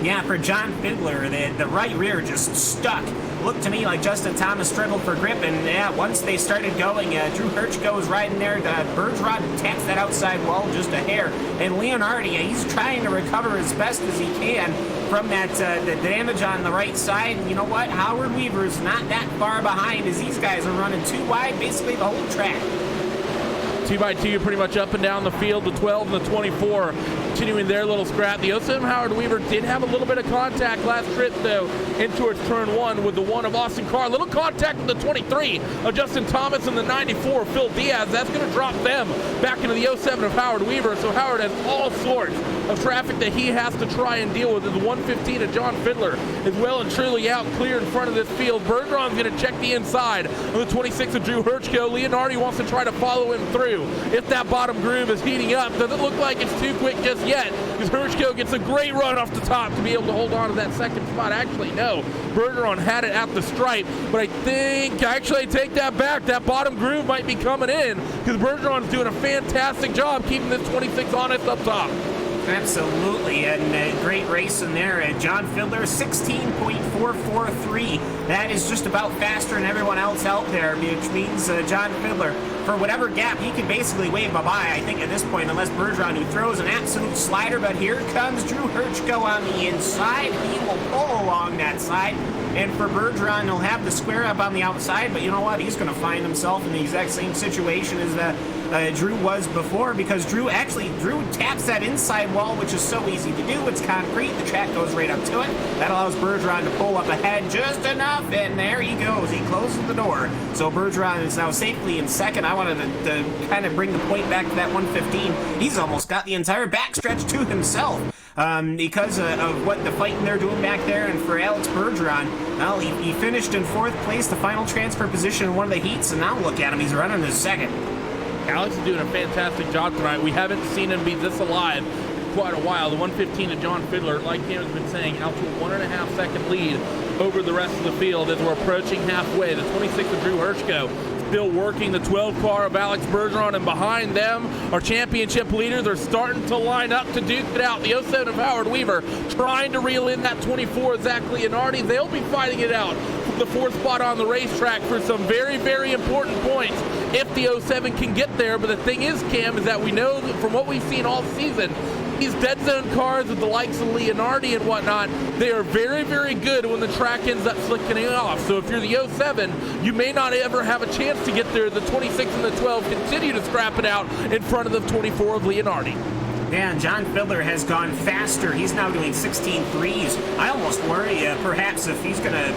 Yeah, for John Fiddler, the right rear just stuck. Looked to me like Justin Thomas struggled for grip, and yeah, once they started going, Drew Hirschko was riding there. Bergeron taps that outside wall just a hair, and Leonardi, he's trying to recover as best as he can from that the damage on the right side. And you know what? Howard Weaver's not that far behind, as these guys are running 2 wide basically the whole track. 2x2 pretty much up and down the field. The 12 and the 24 continuing their little scrap. The 07 Howard Weaver did have a little bit of contact last trip, though, in towards turn 1 with the 1 of Austin Carr. Little contact with the 23 of Justin Thomas and the 94 of Phil Diaz. That's going to drop them back into the 07 of Howard Weaver. So Howard has all sorts of traffic that he has to try and deal with. The 115 of John Fiddler is well and truly out clear in front of this field. Bergeron's going to check the inside of the 26 of Drew Hirschko. Leonardi wants to try to follow him through. If that bottom groove is heating up, doesn't look like it's too quick just yet, because Hirschko gets a great run off the top to be able to hold on to that second spot. Actually, no, Bergeron had it at the stripe, but I think, actually, I take that back. That bottom groove might be coming in, because Bergeron's doing a fantastic job keeping this 26 honest up top. Absolutely, and a great race in there. John Fiddler, 16.443. That is just about faster than everyone else out there, which means John Fiddler, for whatever gap, he can basically wave bye-bye, I think, at this point, unless Bergeron, who throws an absolute slider. But here comes Drew Hirschko on the inside. He will pull along that side. And for Bergeron, he'll have the square up on the outside, but you know what? He's going to find himself in the exact same situation as Drew was before, because Drew taps that inside wall, which is so easy to do. It's concrete. The track goes right up to it. That allows Bergeron to pull up ahead just enough, and there he goes. He closes the door. So Bergeron is now safely in second. I wanted to kind of bring the point back to that 115. He's almost got the entire backstretch to himself. Because of what the fighting they're doing back there. And for Alex Bergeron, well, he finished in 4th place, the final transfer position in one of the heats, and now look at him, he's running his second. Alex is doing a fantastic job tonight. We haven't seen him be this alive in quite a while. The 115 of John Fiddler, like Cam has been saying, out to a 1.5 second lead over the rest of the field as we're approaching halfway. The 26 of Drew Hirschko still working the 12 car of Alex Bergeron, and behind them, our championship leaders are starting to line up to duke it out. The 07 of Howard Weaver trying to reel in that 24 of Zach Leonardi. They'll be fighting it out from the 4th spot on the racetrack for some very, very important points if the 07 can get there. But the thing is, Cam, is that we know that from what we've seen all season, these dead zone cars with the likes of Leonardi and whatnot, they are very, very good when the track ends up slicking off. So if you're the 07, you may not ever have a chance to get there. The 26 and the 12 continue to scrap it out in front of the 24 of Leonardi. Yeah, John Fiddler has gone faster. He's now doing 16.3s. I almost worry perhaps if he's going to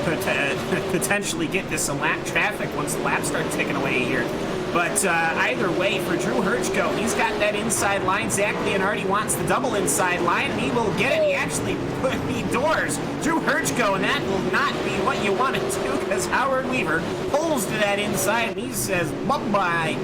potentially get this lap traffic once the laps start ticking away here. But either way, for Drew Hirschko, he's got that inside line. Zach Leonardi wants the double inside line, and he will get it. He actually put the doors Drew Hirschko, and that will not be what you want to do, because Howard Weaver pulls to that inside, and he says, bye-bye.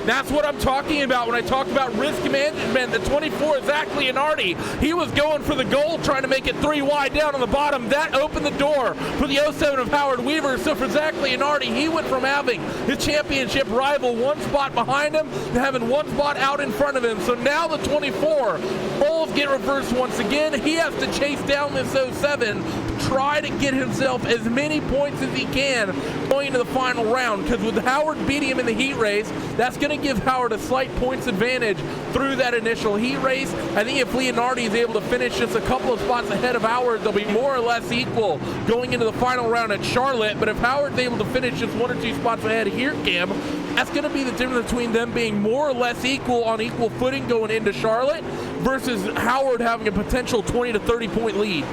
That's what I'm talking about when I talk about risk management. The 24, Zach Leonardi, he was going for the goal, trying to make it 3 wide down on the bottom. That opened the door for the 07 of Howard Weaver. So for Zach Leonardi, he went from having his championship rival 1 spot behind him to having 1 spot out in front of him. So now the 24, roles get reversed once again. He has to chase down this 07, try to get himself as many points as he can going into the final round, because with Howard beating him in the heat race, that's going to give Howard a slight points advantage through that initial heat race. I think if Leonardi is able to finish just a couple of spots ahead of Howard, they'll be more or less equal going into the final round at Charlotte. But if Howard's able to finish just 1 or 2 spots ahead here, Cam, that's going to be the difference between them being more or less equal on equal footing going into Charlotte versus Howard having a potential 20 to 30 point lead.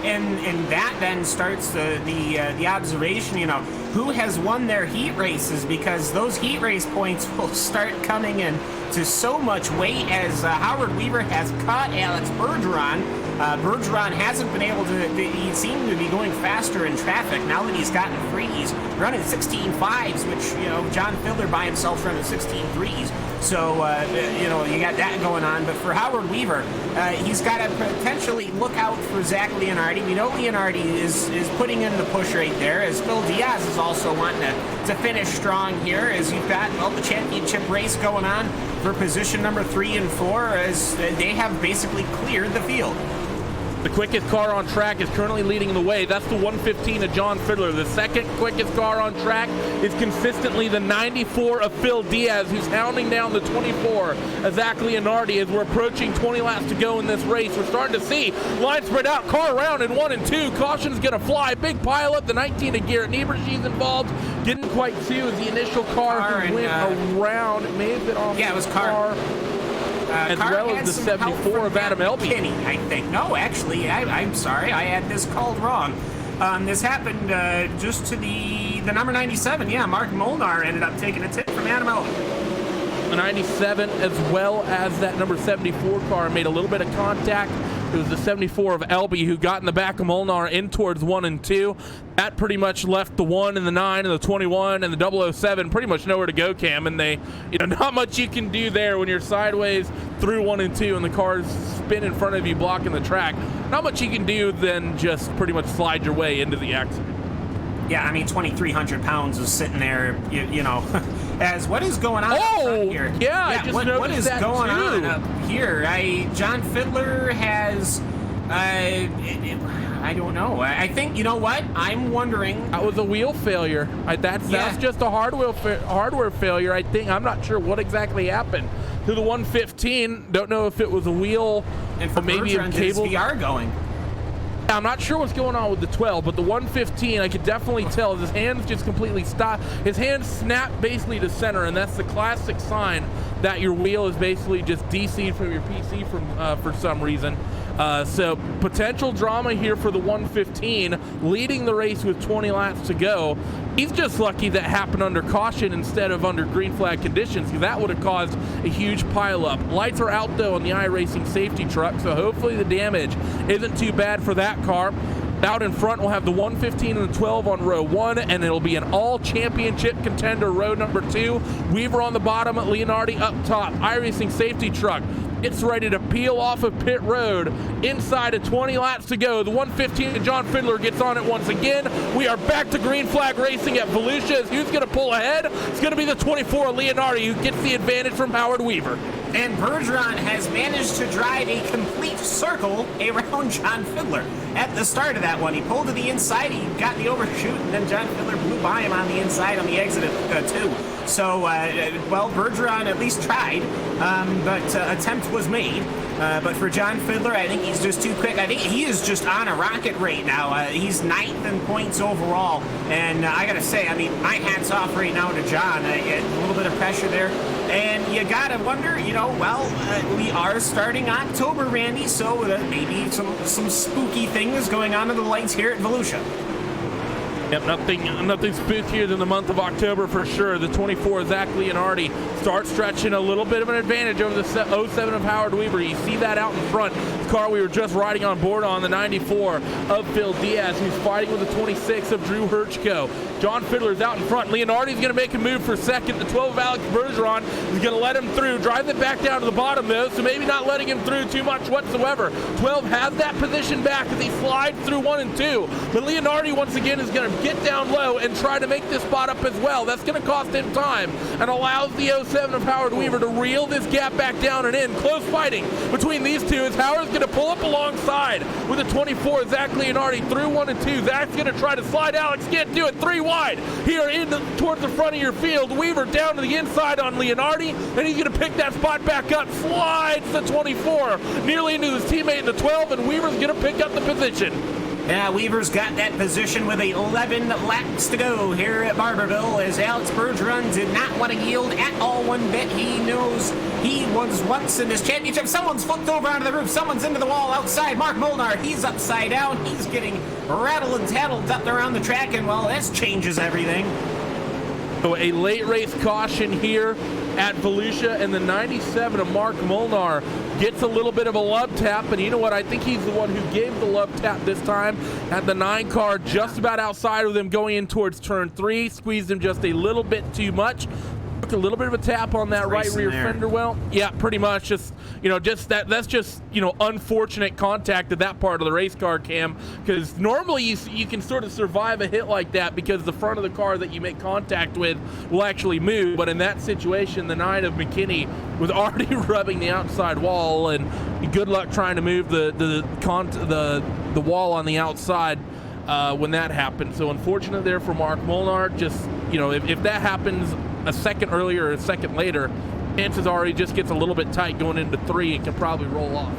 And that then starts the observation, you know, who has won their heat races, because those heat race points will start coming in to so much weight as Howard Weaver has caught Alex Bergeron. Bergeron hasn't been able to, he seemed to be going faster in traffic now that he's gotten freeze. running 16.5s, which, you know, John Fiddler by himself running 16.3s. So, you know, you got that going on. But for Howard Weaver, he's got to potentially look out for Zach Leonardi. We know Leonardi is putting in the push right there, as Phil Diaz is also wanting to finish strong here, as you've got, well, the championship race going on for position number 3 and 4, as they have basically cleared the field. The quickest car on track is currently leading the way. That's the 115 of John Fiddler. The second quickest car on track is consistently the 94 of Phil Diaz, who's hounding down the 24 of Zach Leonardi as we're approaching 20 laps to go in this race. We're starting to see line spread out, car around in 1 and 2. Caution's going to fly. Big pile up. The 19 of Garrett Niebuhr's involved. Didn't quite see as the initial car went around. It may have been off it was car. As well as the 74 of Adam Elby. Kenny, I think. No, actually, I'm sorry. I had this called wrong. This happened just to the number 97. Yeah, Mark Molnar ended up taking a tip from Adam Elby. The 97 as well as that number 74 car made a little bit of contact. It was the 74 of Elby who got in the back of Molnar in towards 1 and 2. That pretty much left the 1 and the 9 and the 21 and the 007 pretty much nowhere to go, Cam. And they, you know, not much you can do there when you're sideways through 1 and 2 and the cars spin in front of you, blocking the track. Not much you can do than just pretty much slide your way into the exit. Yeah, I mean, 2,300 pounds is sitting there, you know, as what is going on up front here? Yeah, I just noticed what is that going too. on up here? John Fiddler has, I don't know. I think, you know what? I'm wondering. That was a wheel failure. That's just a hardware failure, I think. I'm not sure what exactly happened to the 115. Don't know if it was a wheel and for maybe a cable. VR going. I'm not sure what's going on with the 12, but the 115, I could definitely tell his hands just completely stopped. His hands snapped basically to center, and that's the classic sign that your wheel is basically just DC'd from your PC for some reason. So potential drama here for the 115, leading the race with 20 laps to go. He's just lucky that happened under caution instead of under green flag conditions, because that would have caused a huge pileup. Lights are out though on the iRacing safety truck, so hopefully the damage isn't too bad for that car. Out in front, we'll have the 115 and the 12 on row 1, and it'll be an all-championship contender row number 2. Weaver on the bottom, Leonardi up top. iRacing safety truck gets ready to peel off of pit road. Inside of 20 laps to go. The 115 and John Fiddler gets on it once again. We are back to green flag racing at Volusia. Who's going to pull ahead? It's going to be the 24 Leonardi who gets the advantage from Howard Weaver. And Bergeron has managed to drive a complete circle around John Fiddler. At the start of that one, he pulled to the inside, he got the overshoot, and then John Fiddler blew by him on the inside on the exit of 2. So, well, Bergeron at least tried, but attempt was made. But for John Fiddler, I think he's just too quick. I think he is just on a rocket right now. He's 9th in points overall. And I got to say, I mean, my hat's off right now to John. A little bit of pressure there. And you got to wonder, you know, well, we are starting October, Randy, so maybe some spooky things going on in the lights here at Volusia. Yep, nothing spookier than the month of October for sure. The 24 Zach Leonardi starts stretching a little bit of an advantage over the 07 of Howard Weaver. You see that out in front. The car we were just riding on board on, the 94 of Phil Diaz, who's fighting with the 26 of Drew Hirchko. John Fiddler's out in front. Leonardi's going to make a move for second. The 12 of Alex Bergeron is going to let him through. Drives it back down to the bottom, though, so maybe not letting him through too much whatsoever. 12 has that position back as he slides through 1 and 2. But Leonardi, once again, is going to get down low and try to make this spot up as well. That's going to cost him time and allows the 07 of Howard Weaver to reel this gap back down and in. Close fighting between these two as Howard's going to pull up alongside with the 24 Zach Leonardi through 1 and 2. Zach's going to try to slide. Alex can't do it. 3 wide here towards the front of your field. Weaver down to the inside on Leonardi, and he's going to pick that spot back up. Slides the 24 nearly into his teammate in the 12, and Weaver's going to pick up the position. Yeah, Weaver's got that position with 11 laps to go here at Barberville, as Alex Bergeron did not want to yield at all one bit. He knows he was once in this championship. Someone's flipped over onto the roof. Someone's into the wall outside. Mark Molnar, he's upside down. He's getting rattled and tattled up around the track, and, well, this changes everything. So a late race caution here at Volusia, and the 97 of Mark Molnar gets a little bit of a love tap, and you know what? I think he's the one who gave the love tap this time. Had the 9 car just about outside of them going in towards turn 3, squeezed him just a little bit too much. Took a little bit of a tap on that right rear fender well. Yeah, pretty much. Just, you know, that's just, you know, unfortunate contact at that part of the race car, Cam, because normally you can sort of survive a hit like that because the front of the car that you make contact with will actually move. But in that situation, the 9 of McKinney was already rubbing the outside wall, and good luck trying to move the wall on the outside when that happened. So unfortunate there for Mark Molnar. Just, you know, if that happens a second earlier or a second later, chances are he just gets a little bit tight going into 3 and can probably roll off.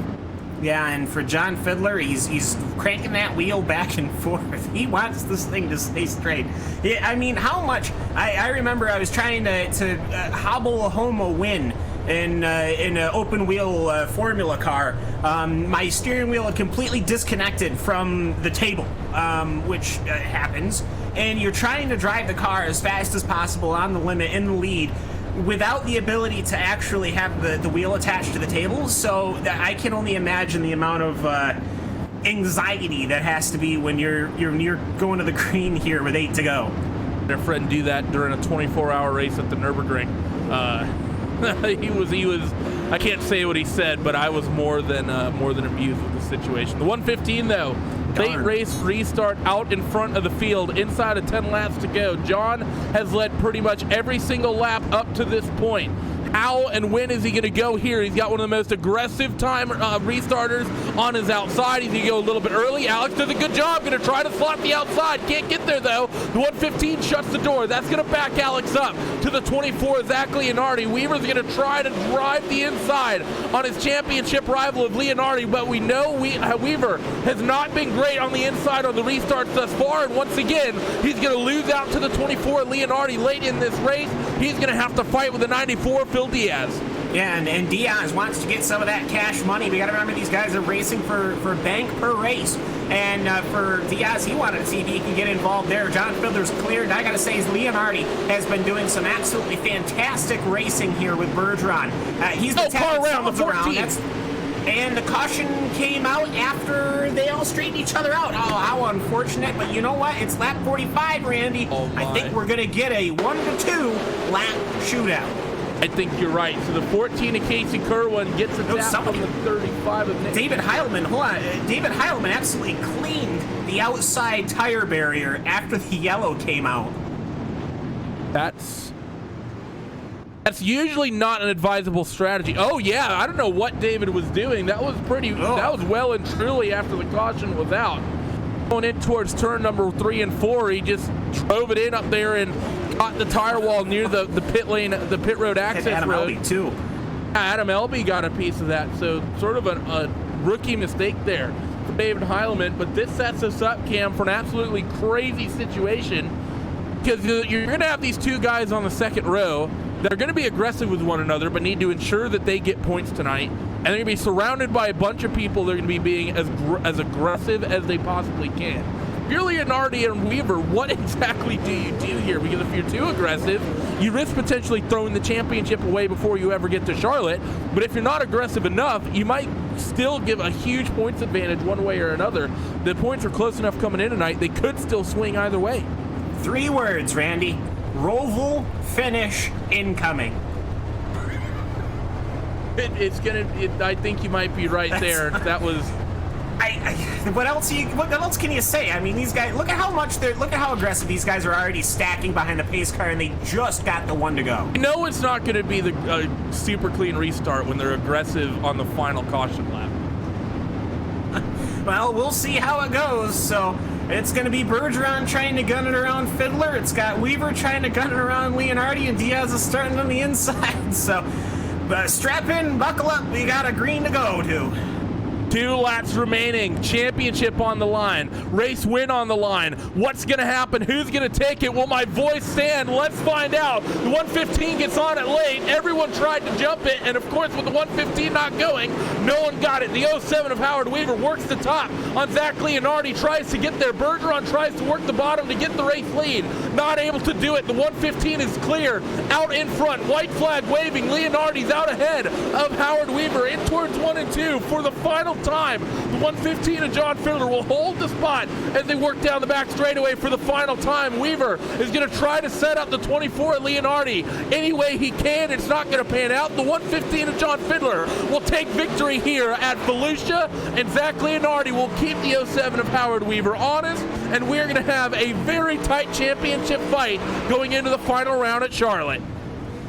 Yeah, and for John Fiddler, he's cranking that wheel back and forth. He wants this thing to stay straight. I mean, how much? I remember I was trying to hobble home a win in an open wheel formula car. My steering wheel had completely disconnected from the table, which happens, and you're trying to drive the car as fast as possible on the limit in the lead without the ability to actually have the wheel attached to the table. So I can only imagine the amount of anxiety that has to be when you're going to the green here with 8 to go. Their friend do that during a 24-hour race at the Nürburgring. He was. I can't say what he said, but I was more than amused with the situation. The 115 though, late race restart out in front of the field, inside of 10 laps to go. John has led pretty much every single lap up to this point. How and when is he going to go here? He's got one of the most aggressive time restarters on his outside. He's going to go a little bit early. Alex does a good job. Going to try to slot the outside. Can't get there, though. The 115 shuts the door. That's going to back Alex up to the 24, Zach Leonardi. Weaver's going to try to drive the inside on his championship rival of Leonardi, but we know Weaver has not been great on the inside on the restarts thus far, and once again, he's going to lose out to the 24 Leonardi late in this race. He's going to have to fight with the 94 Phil Diaz. Yeah, and Diaz wants to get some of that cash money. We got to remember these guys are racing for bank per race. And for Diaz, he wanted to see if he can get involved there. John Fiddler's cleared. And I got to say, Leonardi has been doing some absolutely fantastic racing here with Bergeron. He's the car around the 14. And the caution came out after they all straightened each other out. Oh, how unfortunate. But you know what? It's lap 45, Randy. I think we're going to get a 1-2 lap shootout. I think you're right. So the 14 of Casey Kerwin gets a tap from the 35 of Nick. David Heilman, hold on. David Heilman absolutely cleaned the outside tire barrier after the yellow came out. That's usually not an advisable strategy. Oh yeah, I don't know what David was doing. That was that was well and truly after the caution was out. Going in towards turn number 3 and 4, he just drove it in up there and caught the tire wall near the pit lane, the pit road access Adam road. Elby too. Adam Elby got a piece of that, so sort of a rookie mistake there for David Heilman. But this sets us up, Cam, for an absolutely crazy situation, because you're going to have these two guys on the second row that are going to be aggressive with one another, but need to ensure that they get points tonight. And they're going to be surrounded by a bunch of people that are going to be being as aggressive as they possibly can. If you're Leonardi and Weaver, what exactly do you do here? Because if you're too aggressive, you risk potentially throwing the championship away before you ever get to Charlotte. But if you're not aggressive enough, you might still give a huge points advantage one way or another. The points are close enough coming in tonight, they could still swing either way. 3 words, Randy. Roval finish incoming. I think you might be right there. That was. What else can you say? I mean, these guys. Look at how aggressive these guys are already stacking behind the pace car, and they just got the 1 to go. You know it's not going to be the super clean restart when they're aggressive on the final caution lap. Well, we'll see how it goes. So it's going to be Bergeron trying to gun it around Fiddler. It's got Weaver trying to gun it around Leonardi, and Diaz is starting on the inside. So strap in, buckle up. We got a green to go to. 2 laps remaining. Championship on the line. Race win on the line. What's going to happen? Who's going to take it? Will my voice stand? Let's find out. The 115 gets on it late. Everyone tried to jump it, and of course, with the 115 not going, no one got it. The 07 of Howard Weaver works the top on Zach Leonardi, tries to get there. Bergeron tries to work the bottom to get the race lead. Not able to do it. The 115 is clear. Out in front. White flag waving. Leonardi's out ahead of Howard Weaver in towards 1 and 2 for the final time. The 115 of John Fiddler will hold the spot as they work down the back straightaway for the final time. Weaver is going to try to set up the 24 at Leonardi any way he can. It's not going to pan out. The 115 of John Fiddler will take victory here at Volusia, and Zach Leonardi will keep the 07 of Howard Weaver honest, and we're going to have a very tight championship fight going into the final round at Charlotte.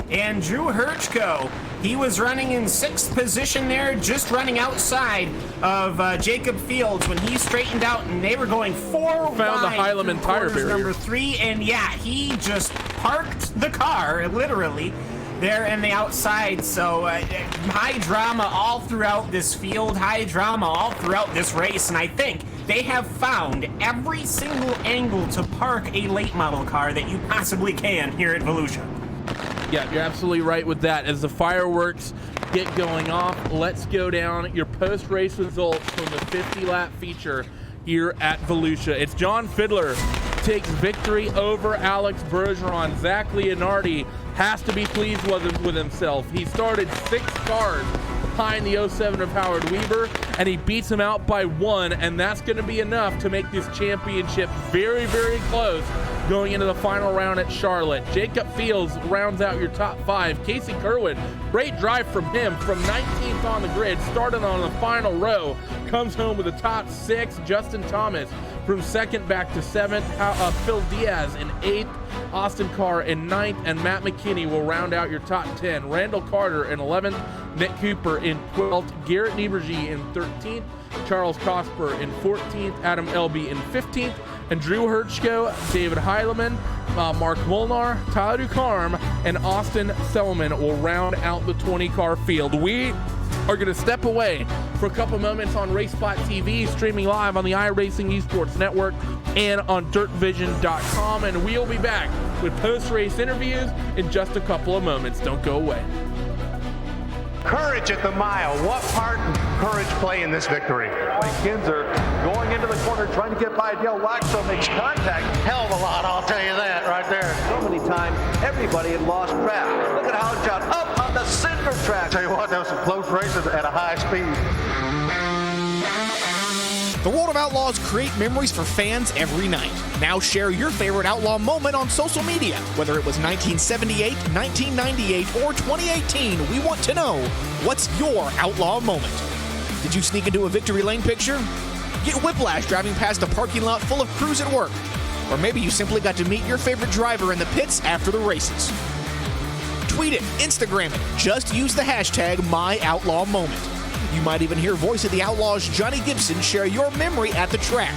And Drew Hirschko, he was running in 6th position there, just running outside of Jacob Fields when he straightened out, and they were going 4 wide. Found the Heilemann tire barrier. Number 3, and yeah, he just parked the car, literally, there in the outside. So high drama all throughout this field, high drama all throughout this race, and I think they have found every single angle to park a late model car that you possibly can here at Volusia. Yeah, you're absolutely right with that. As the fireworks get going off, let's go down your post-race results from the 50-lap feature here at Volusia. It's John Fiddler takes victory over Alex Bergeron. Zach Leonardi has to be pleased with himself. He started 6 cars behind the 07 of Howard Weaver, and he beats him out by 1, and that's going to be enough to make this championship very, very close going into the final round at Charlotte. Jacob Fields rounds out your top 5. Casey Kerwin, great drive from him from 19th on the grid, started on the final row, comes home with the top 6. Justin Thomas from 2nd back to 7th. Phil Diaz in 8th. Austin Carr in 9th, and Matt McKinney will round out your top 10. Randall Carter in 11th, Nick Cooper in 12th, Garrett Niebergy in 13th, Charles Cosper in 14th, Adam Elby in 15th, and Drew Hirschko, David Heilemann, Mark Molnar, Tyler Ducarme, and Austin Selman will round out the 20-car field. We are going to step away for a couple moments on RaceSpot TV, streaming live on the iRacing Esports Network and on DirtVision.com, and we'll be back with post-race interviews in just a couple of moments. Don't go away. Courage at the mile. What part did courage play in this victory? Kinzer going into the corner, trying to get by Dale Waxo, makes contact. Hell of a lot, I'll tell you that right there. So many times, everybody had lost track. Look at how it shot up on the center track. Tell you what, that was some close races at a high speed. The World of Outlaws create memories for fans every night. Now share your favorite Outlaw moment on social media. Whether it was 1978, 1998, or 2018, we want to know, what's your Outlaw moment? Did you sneak into a victory lane picture? Get whiplash driving past a parking lot full of crews at work? Or maybe you simply got to meet your favorite driver in the pits after the races. Tweet it, Instagram it, just use the hashtag #MyOutlawMoment. You might even hear Voice of the Outlaws Johnny Gibson share your memory at the track.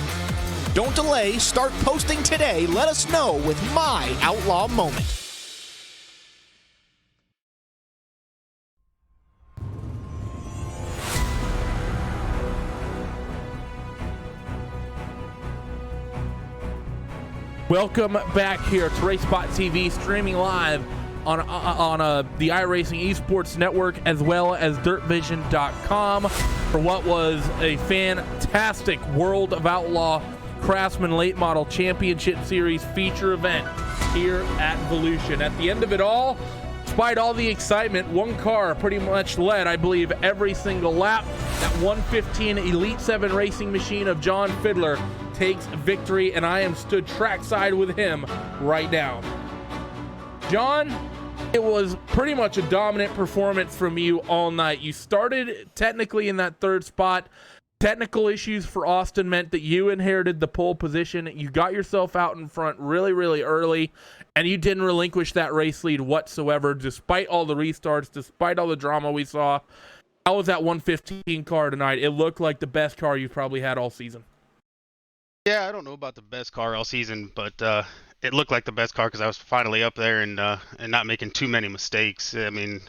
Don't delay, start posting today. Let us know with My Outlaw Moment. Welcome back here to RaceSpot TV, streaming live on the iRacing Esports Network as well as DirtVision.com for what was a fantastic World of Outlaw Craftsman Late Model Championship Series feature event here at Volusia. At the end of it all, despite all the excitement, one car pretty much led, I believe, every single lap. That 115 Elite 7 racing machine of John Fiddler takes victory, and I am stood trackside with him right now. John, it was pretty much a dominant performance from you all night. You started technically in that 3rd spot. Technical issues for Austin meant that you inherited the pole position. You got yourself out in front really, really early, and you didn't relinquish that race lead whatsoever, despite all the restarts, despite all the drama we saw. How was that 115 car tonight? It looked like the best car you've probably had all season. Yeah, I don't know about the best car all season, but it looked like the best car because I was finally up there and not making too many mistakes. I mean,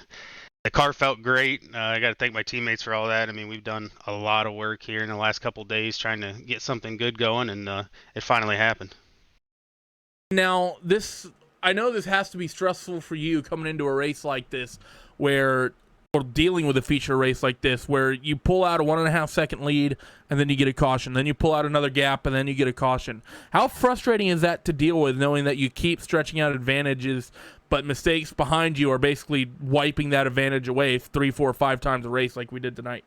the car felt great. I got to thank my teammates for all that. I mean, we've done a lot of work here in the last couple of days trying to get something good going, and it finally happened. Now, I know this has to be stressful for you coming into a race like this, or dealing with a feature race like this, where you pull out a 1.5 second lead and then you get a caution, then you pull out another gap and then you get a caution. How frustrating is that to deal with, knowing that you keep stretching out advantages, but mistakes behind you are basically wiping that advantage away 3, 4, 5 times a race like we did tonight?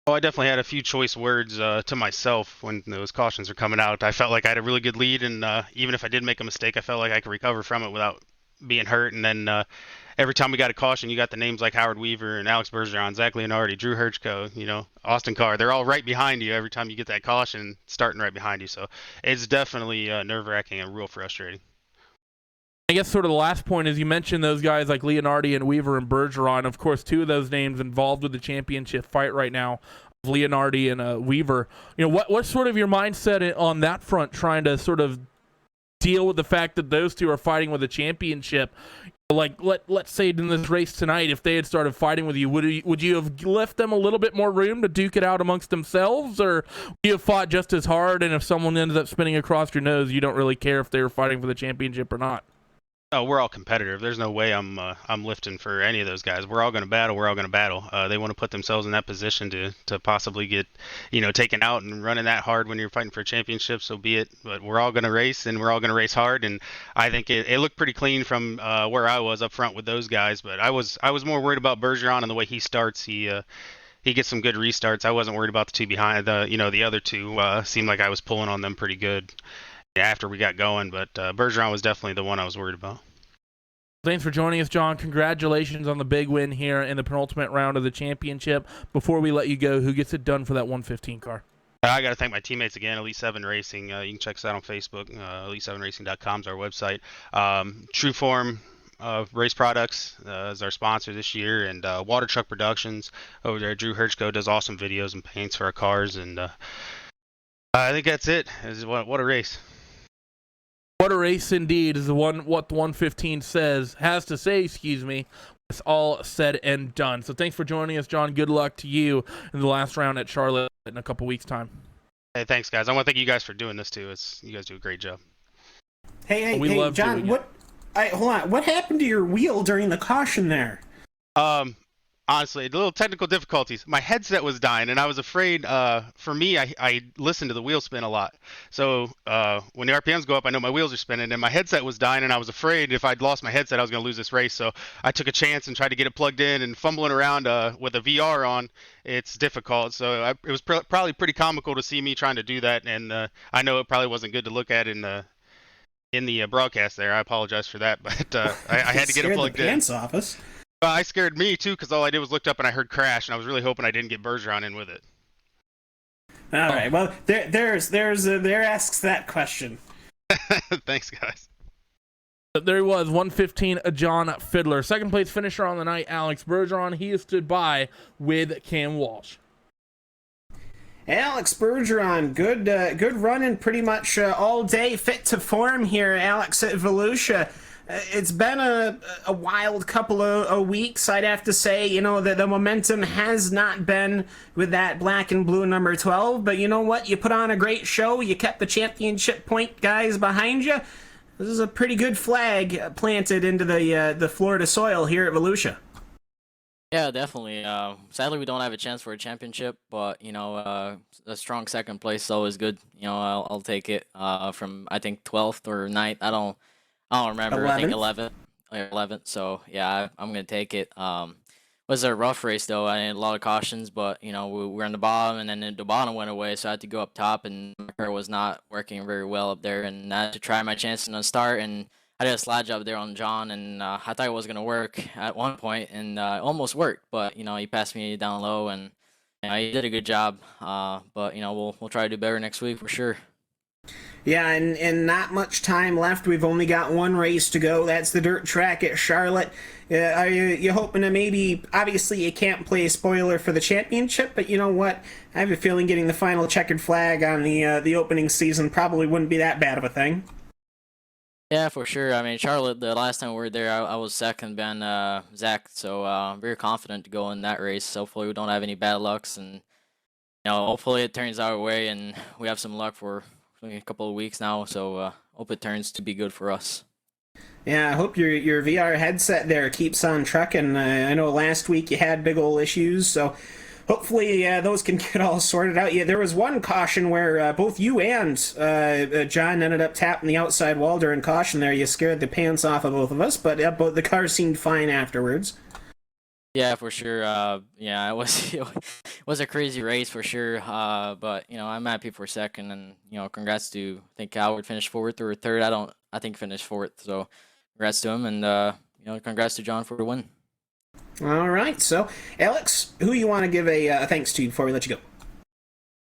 Oh, I definitely had a few choice words to myself when those cautions are coming out. I felt like I had a really good lead, and even if I did make a mistake, I felt like I could recover from it without being hurt. And then every time we got a caution, you got the names like Howard Weaver and Alex Bergeron, Zach Leonardi, Drew Hirschko, Austin Carr. They're all right behind you every time you get that caution, starting right behind you. So it's definitely nerve-wracking and real frustrating. I guess sort of the last point is you mentioned those guys like Leonardi and Weaver and Bergeron. Of course, 2 of those names involved with the championship fight right now, Leonardi and Weaver. What's sort of your mindset on that front, trying to sort of deal with the fact that those 2 are fighting with a championship? Like, let's say in this race tonight, if they had started fighting with you, would you have left them a little bit more room to duke it out amongst themselves, or would you have fought just as hard, and if someone ends up spinning across your nose, you don't really care if they were fighting for the championship or not? Oh, we're all competitive. There's no way I'm lifting for any of those guys. We're all going to battle. We're all going to battle. They want to put themselves in that position to possibly get, taken out, and running that hard when you're fighting for a championship, so be it. But we're all going to race, and we're all going to race hard. And I think it looked pretty clean from where I was up front with those guys. But I was more worried about Bergeron and the way he starts. He gets some good restarts. I wasn't worried about the 2 behind. The other 2 seemed like I was pulling on them pretty good after we got going, but Bergeron was definitely the one I was worried about. Thanks for joining us, John. Congratulations on the big win here in the penultimate round of the championship. Before we let you go, who gets it done for that 115 car? I got to thank my teammates again, Elite 7 Racing. You can check us out on Facebook. Elite7racing.com is our website. Trueform Race Products is our sponsor this year, and Water Truck Productions over there. Drew Hirschko does awesome videos and paints for our cars, and I think that's it. What a race. What a race indeed is what the 115 has to say, It's all said and done. So thanks for joining us, John. Good luck to you in the last round at Charlotte in a couple weeks' time. Hey, thanks, guys. I want to thank you guys for doing this, too. You guys do a great job. Hey, John, hold on. What happened to your wheel during the caution there? Honestly, a little technical difficulties. My headset was dying, and I was afraid. For me, I listen to the wheel spin a lot. So when the RPMs go up, I know my wheels are spinning, and my headset was dying, and I was afraid if I'd lost my headset, I was going to lose this race. So I took a chance and tried to get it plugged in, and fumbling around with a VR on, it's difficult. So it was probably pretty comical to see me trying to do that, and I know it probably wasn't good to look at in the broadcast there. I apologize for that, but I had to get it plugged in. Pants off us. I scared me too, because all I did was looked up and I heard crash, and I was really hoping I didn't get Bergeron in with it. All right. Well, there asks that question. Thanks, guys. There he was, 115, John Fiddler. Second place finisher on the night, Alex Bergeron. He stood by with Cam Walsh. Alex Bergeron, good running pretty much all day, fit to form here, Alex at Volusia. It's been a wild couple of weeks, I'd have to say. The momentum has not been with that black and blue number 12, but you know what? You put on a great show. You kept the championship point guys behind you. This is a pretty good flag planted into the Florida soil here at Volusia. Yeah, definitely. Sadly, we don't have a chance for a championship, but a strong second place is always good. I'll take it from, I think, 12th or 9th. I don't remember. 11th? I think 11th. So yeah, I'm gonna take it. Was a rough race though. I had a lot of cautions, but we were on the bottom, and then the bottom went away, so I had to go up top, and my car was not working very well up there, and I had to try my chance in the start, and I did a slide job there on John, and I thought it was gonna work at one point, and it almost worked, but he passed me down low, and he did a good job. But we'll try to do better next week for sure. Yeah, and not much time left. We've only got one race to go. That's the dirt track at Charlotte. Are you hoping to maybe, obviously you can't play a spoiler for the championship, but you know what? I have a feeling getting the final checkered flag on the opening season probably wouldn't be that bad of a thing. Yeah, for sure. I mean, Charlotte, the last time we were there, I was second behind Zach, so I'm very confident to go in that race. Hopefully, we don't have any bad lucks, and hopefully it turns our way, and we have some luck for a couple of weeks now. So hope it turns to be good for us. Yeah, I hope your VR headset there keeps on trucking. I know last week you had big ol' issues, so hopefully those can get all sorted out. Yeah, there was one caution where both you and John ended up tapping the outside wall during caution there. You scared the pants off of both of us, but the car seemed fine afterwards. Yeah, for sure. Yeah, it was a crazy race for sure. But I'm happy for second, and congrats to I think Howard finished fourth or third. I think finished fourth. So congrats to him, and congrats to John for the win. All right, so Alex, who you want to give a thanks to before we let you go?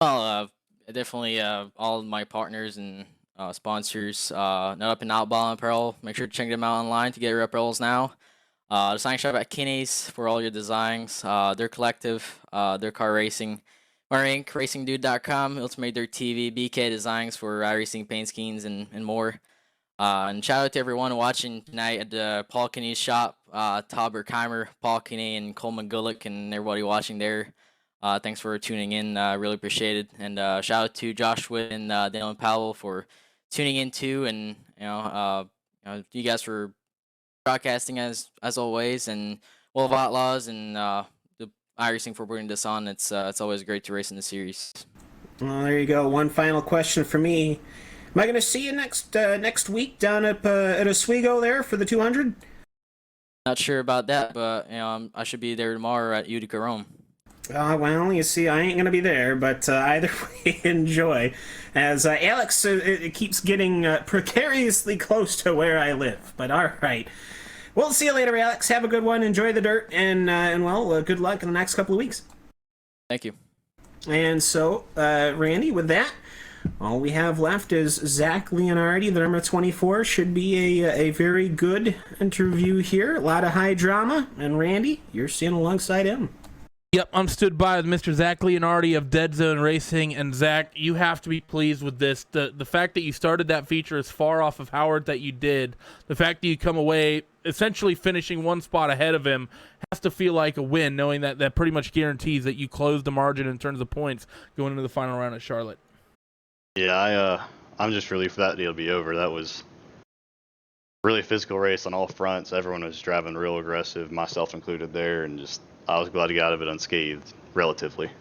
Well, definitely all of my partners and sponsors. Up and Outlaw Apparel. Make sure to check them out online to get your apparels now. The design shop at Kinney's for all your designs. Their collective, their car racing. Our Inc. RacingDude.com. Ultimate Dirt TV. BK Designs for iRacing paint schemes and more. And shout out to everyone watching tonight at the Paul Kinney's shop. Todd Berkheimer, Paul Kinney, and Coleman Gulick, and everybody watching there. Thanks for tuning in. Really appreciate it. And shout out to Joshua and Dylan Powell for tuning in too. And you guys for broadcasting as always, and World of Outlaws and the iRacing for bringing this on. It's always great to race in the series. Well, there you go. One final question for me. Am I going to see you next week down at Oswego there for the 200? Not sure about that, but I should be there tomorrow at Utica Rome. Well, you see, I ain't going to be there, but either way, enjoy. As Alex it keeps getting precariously close to where I live, but all right. We'll see you later, Alex. Have a good one. Enjoy the dirt, and good luck in the next couple of weeks. Thank you. And so, Randy, with that, all we have left is Zach Leonardi, the number 24. Should be a very good interview here. A lot of high drama. And Randy, you're sitting alongside him. Yep, I'm stood by with Mr. Zach Leonardi of Dead Zone Racing. And Zach, you have to be pleased with this. The fact that you started that feature as far off of Howard that you did, the fact that you come away essentially finishing one spot ahead of him has to feel like a win, knowing that pretty much guarantees that you close the margin in terms of points going into the final round at Charlotte. Yeah, I'm just relieved for that deal to be over. That was a really physical race on all fronts. Everyone was driving real aggressive, myself included there, and just I was glad to get out of it unscathed, relatively.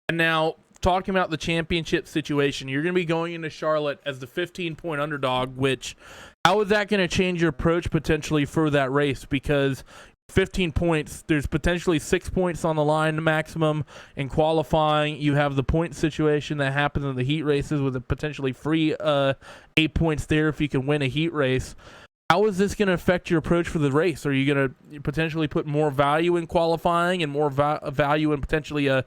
And now, talking about the championship situation, you're going to be going into Charlotte as the 15-point underdog, which, how is that going to change your approach potentially for that race? Because 15 points, there's potentially 6 points on the line maximum in qualifying. You have the point situation that happens in the heat races with a potentially free 8 points there if you can win a heat race. How is this going to affect your approach for the race? Are you going to potentially put more value in qualifying and more value in potentially a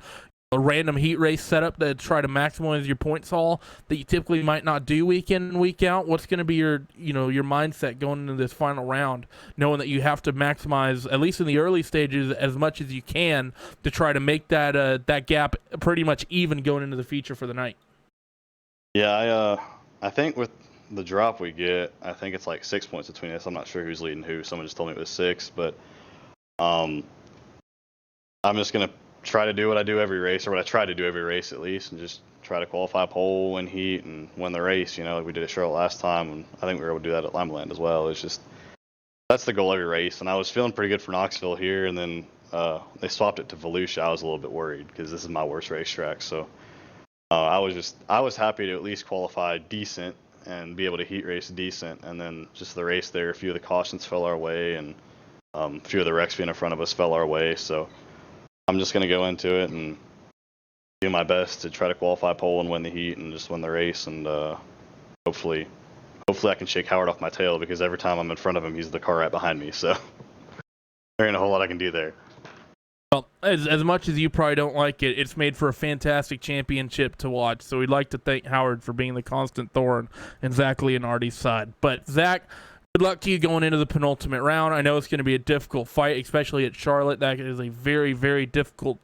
random heat race setup to try to maximize your points haul that you typically might not do week in and week out? What's going to be your mindset going into this final round, knowing that you have to maximize, at least in the early stages, as much as you can to try to make that gap pretty much even going into the feature for the night? Yeah, I think with the drop we get, I think it's like 6 points between us. I'm not sure who's leading who. Someone just told me it was 6, but I'm just going to try to do what I do every race, or what I try to do every race at least, and just try to qualify pole, win heat, and win the race, like we did at Charlotte last time, and I think we were able to do that at Limeland as well. It's just, that's the goal every race, and I was feeling pretty good for Knoxville here, and then they swapped it to Volusia. I was a little bit worried, because this is my worst racetrack, so I was happy to at least qualify decent, and be able to heat race decent, and then just the race there, a few of the cautions fell our way, and a few of the wrecks being in front of us fell our way, so I'm just going to go into it and do my best to try to qualify pole and win the heat and just win the race, and hopefully I can shake Howard off my tail, because every time I'm in front of him, he's the car right behind me, so there ain't a whole lot I can do there. Well, as much as you probably don't like it, it's made for a fantastic championship to watch, so we'd like to thank Howard for being the constant thorn in Zach Leonardi's side. But Zach, good luck to you going into the penultimate round. I know it's going to be a difficult fight, especially at Charlotte. That is a very, very difficult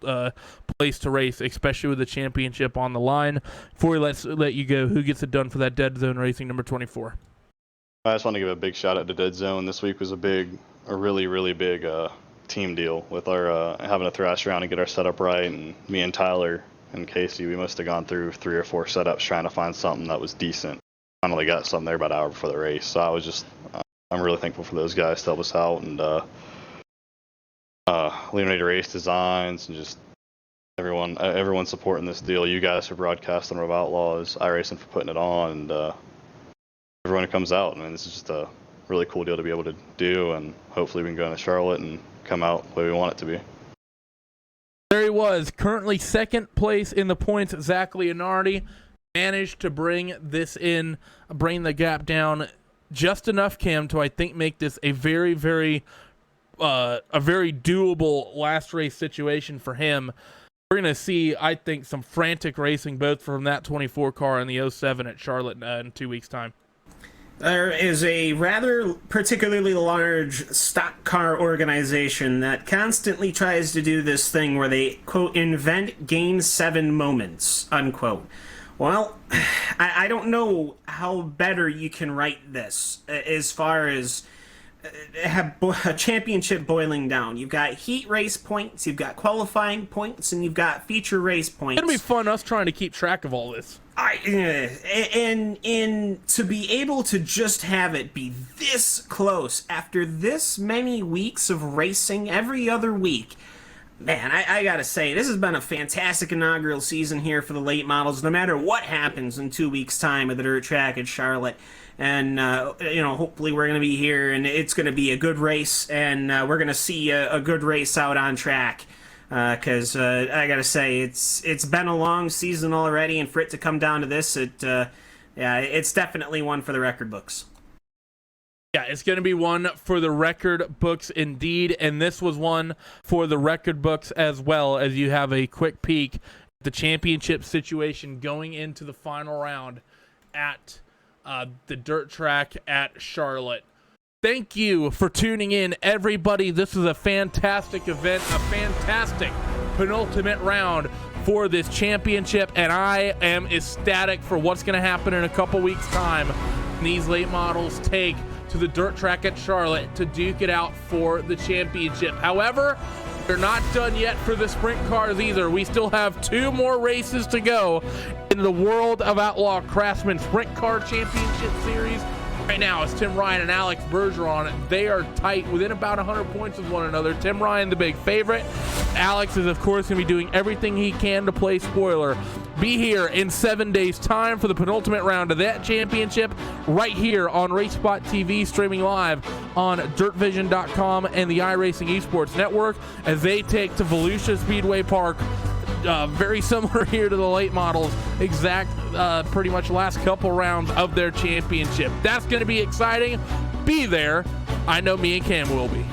place to race, especially with the championship on the line. Before we let you go, who gets it done for that Dead Zone Racing number 24? I just want to give a big shout out to Dead Zone. This week was a really big team deal with our having to thrash around and get our setup right. And me and Tyler and Casey, we must have gone through 3 or 4 setups trying to find something that was decent. Finally got something there about an hour before the race. So I was just, I'm really thankful for those guys to help us out. And Leonardi Race Designs and just everyone supporting this deal. You guys for broadcasting of Outlaws, iRacing for putting it on, and everyone who comes out. I mean, this is just a really cool deal to be able to do, and hopefully we can go into Charlotte and come out the way we want it to be. There he was, currently second place in the points. Zach Leonardi managed to bring the gap down just enough, Cam, to I think make this a very doable last race situation for him. We're going to see, I think, some frantic racing both from that 24 car and the 07 at Charlotte in 2 weeks' time. There is a rather particularly large stock car organization that constantly tries to do this thing where they, quote, invent Game 7 moments, unquote. Well, I don't know how better you can write this as far as have a championship boiling down. You've got heat race points, you've got qualifying points, and you've got feature race points. It's going to be fun us trying to keep track of all this. And to be able to just have it be this close after this many weeks of racing every other week, man, I gotta say, this has been a fantastic inaugural season here for the late models, no matter what happens in 2 weeks' time at the dirt track at Charlotte. And, hopefully we're going to be here, and it's going to be a good race, and we're going to see a good race out on track. Because I got to say, it's been a long season already, and for it to come down to this, it's definitely one for the record books. Yeah, it's going to be one for the record books indeed, and this was one for the record books as well, as you have a quick peek at the championship situation going into the final round at the dirt track at Charlotte. Thank you for tuning in, everybody. This is a fantastic event, a fantastic penultimate round for this championship, and I am ecstatic for what's going to happen in a couple weeks' time when these late models take to the dirt track at Charlotte to duke it out for the championship. However, we're not done yet for the sprint cars either. We still have 2 more races to go in the World of Outlaw Craftsman Sprint Car Championship Series. Right now, it's Tim Ryan and Alex Bergeron. They are tight within about 100 points of one another. Tim Ryan, the big favorite. Alex is, of course, going to be doing everything he can to play spoiler. Be here in 7 days' time for the penultimate round of that championship right here on RaceSpot TV, streaming live on DirtVision.com and the iRacing Esports Network as they take to Volusia Speedway Park. Very similar here to the late models, exact pretty much last couple rounds of their championship. That's going to be exciting. Be there. I know me and Cam will be.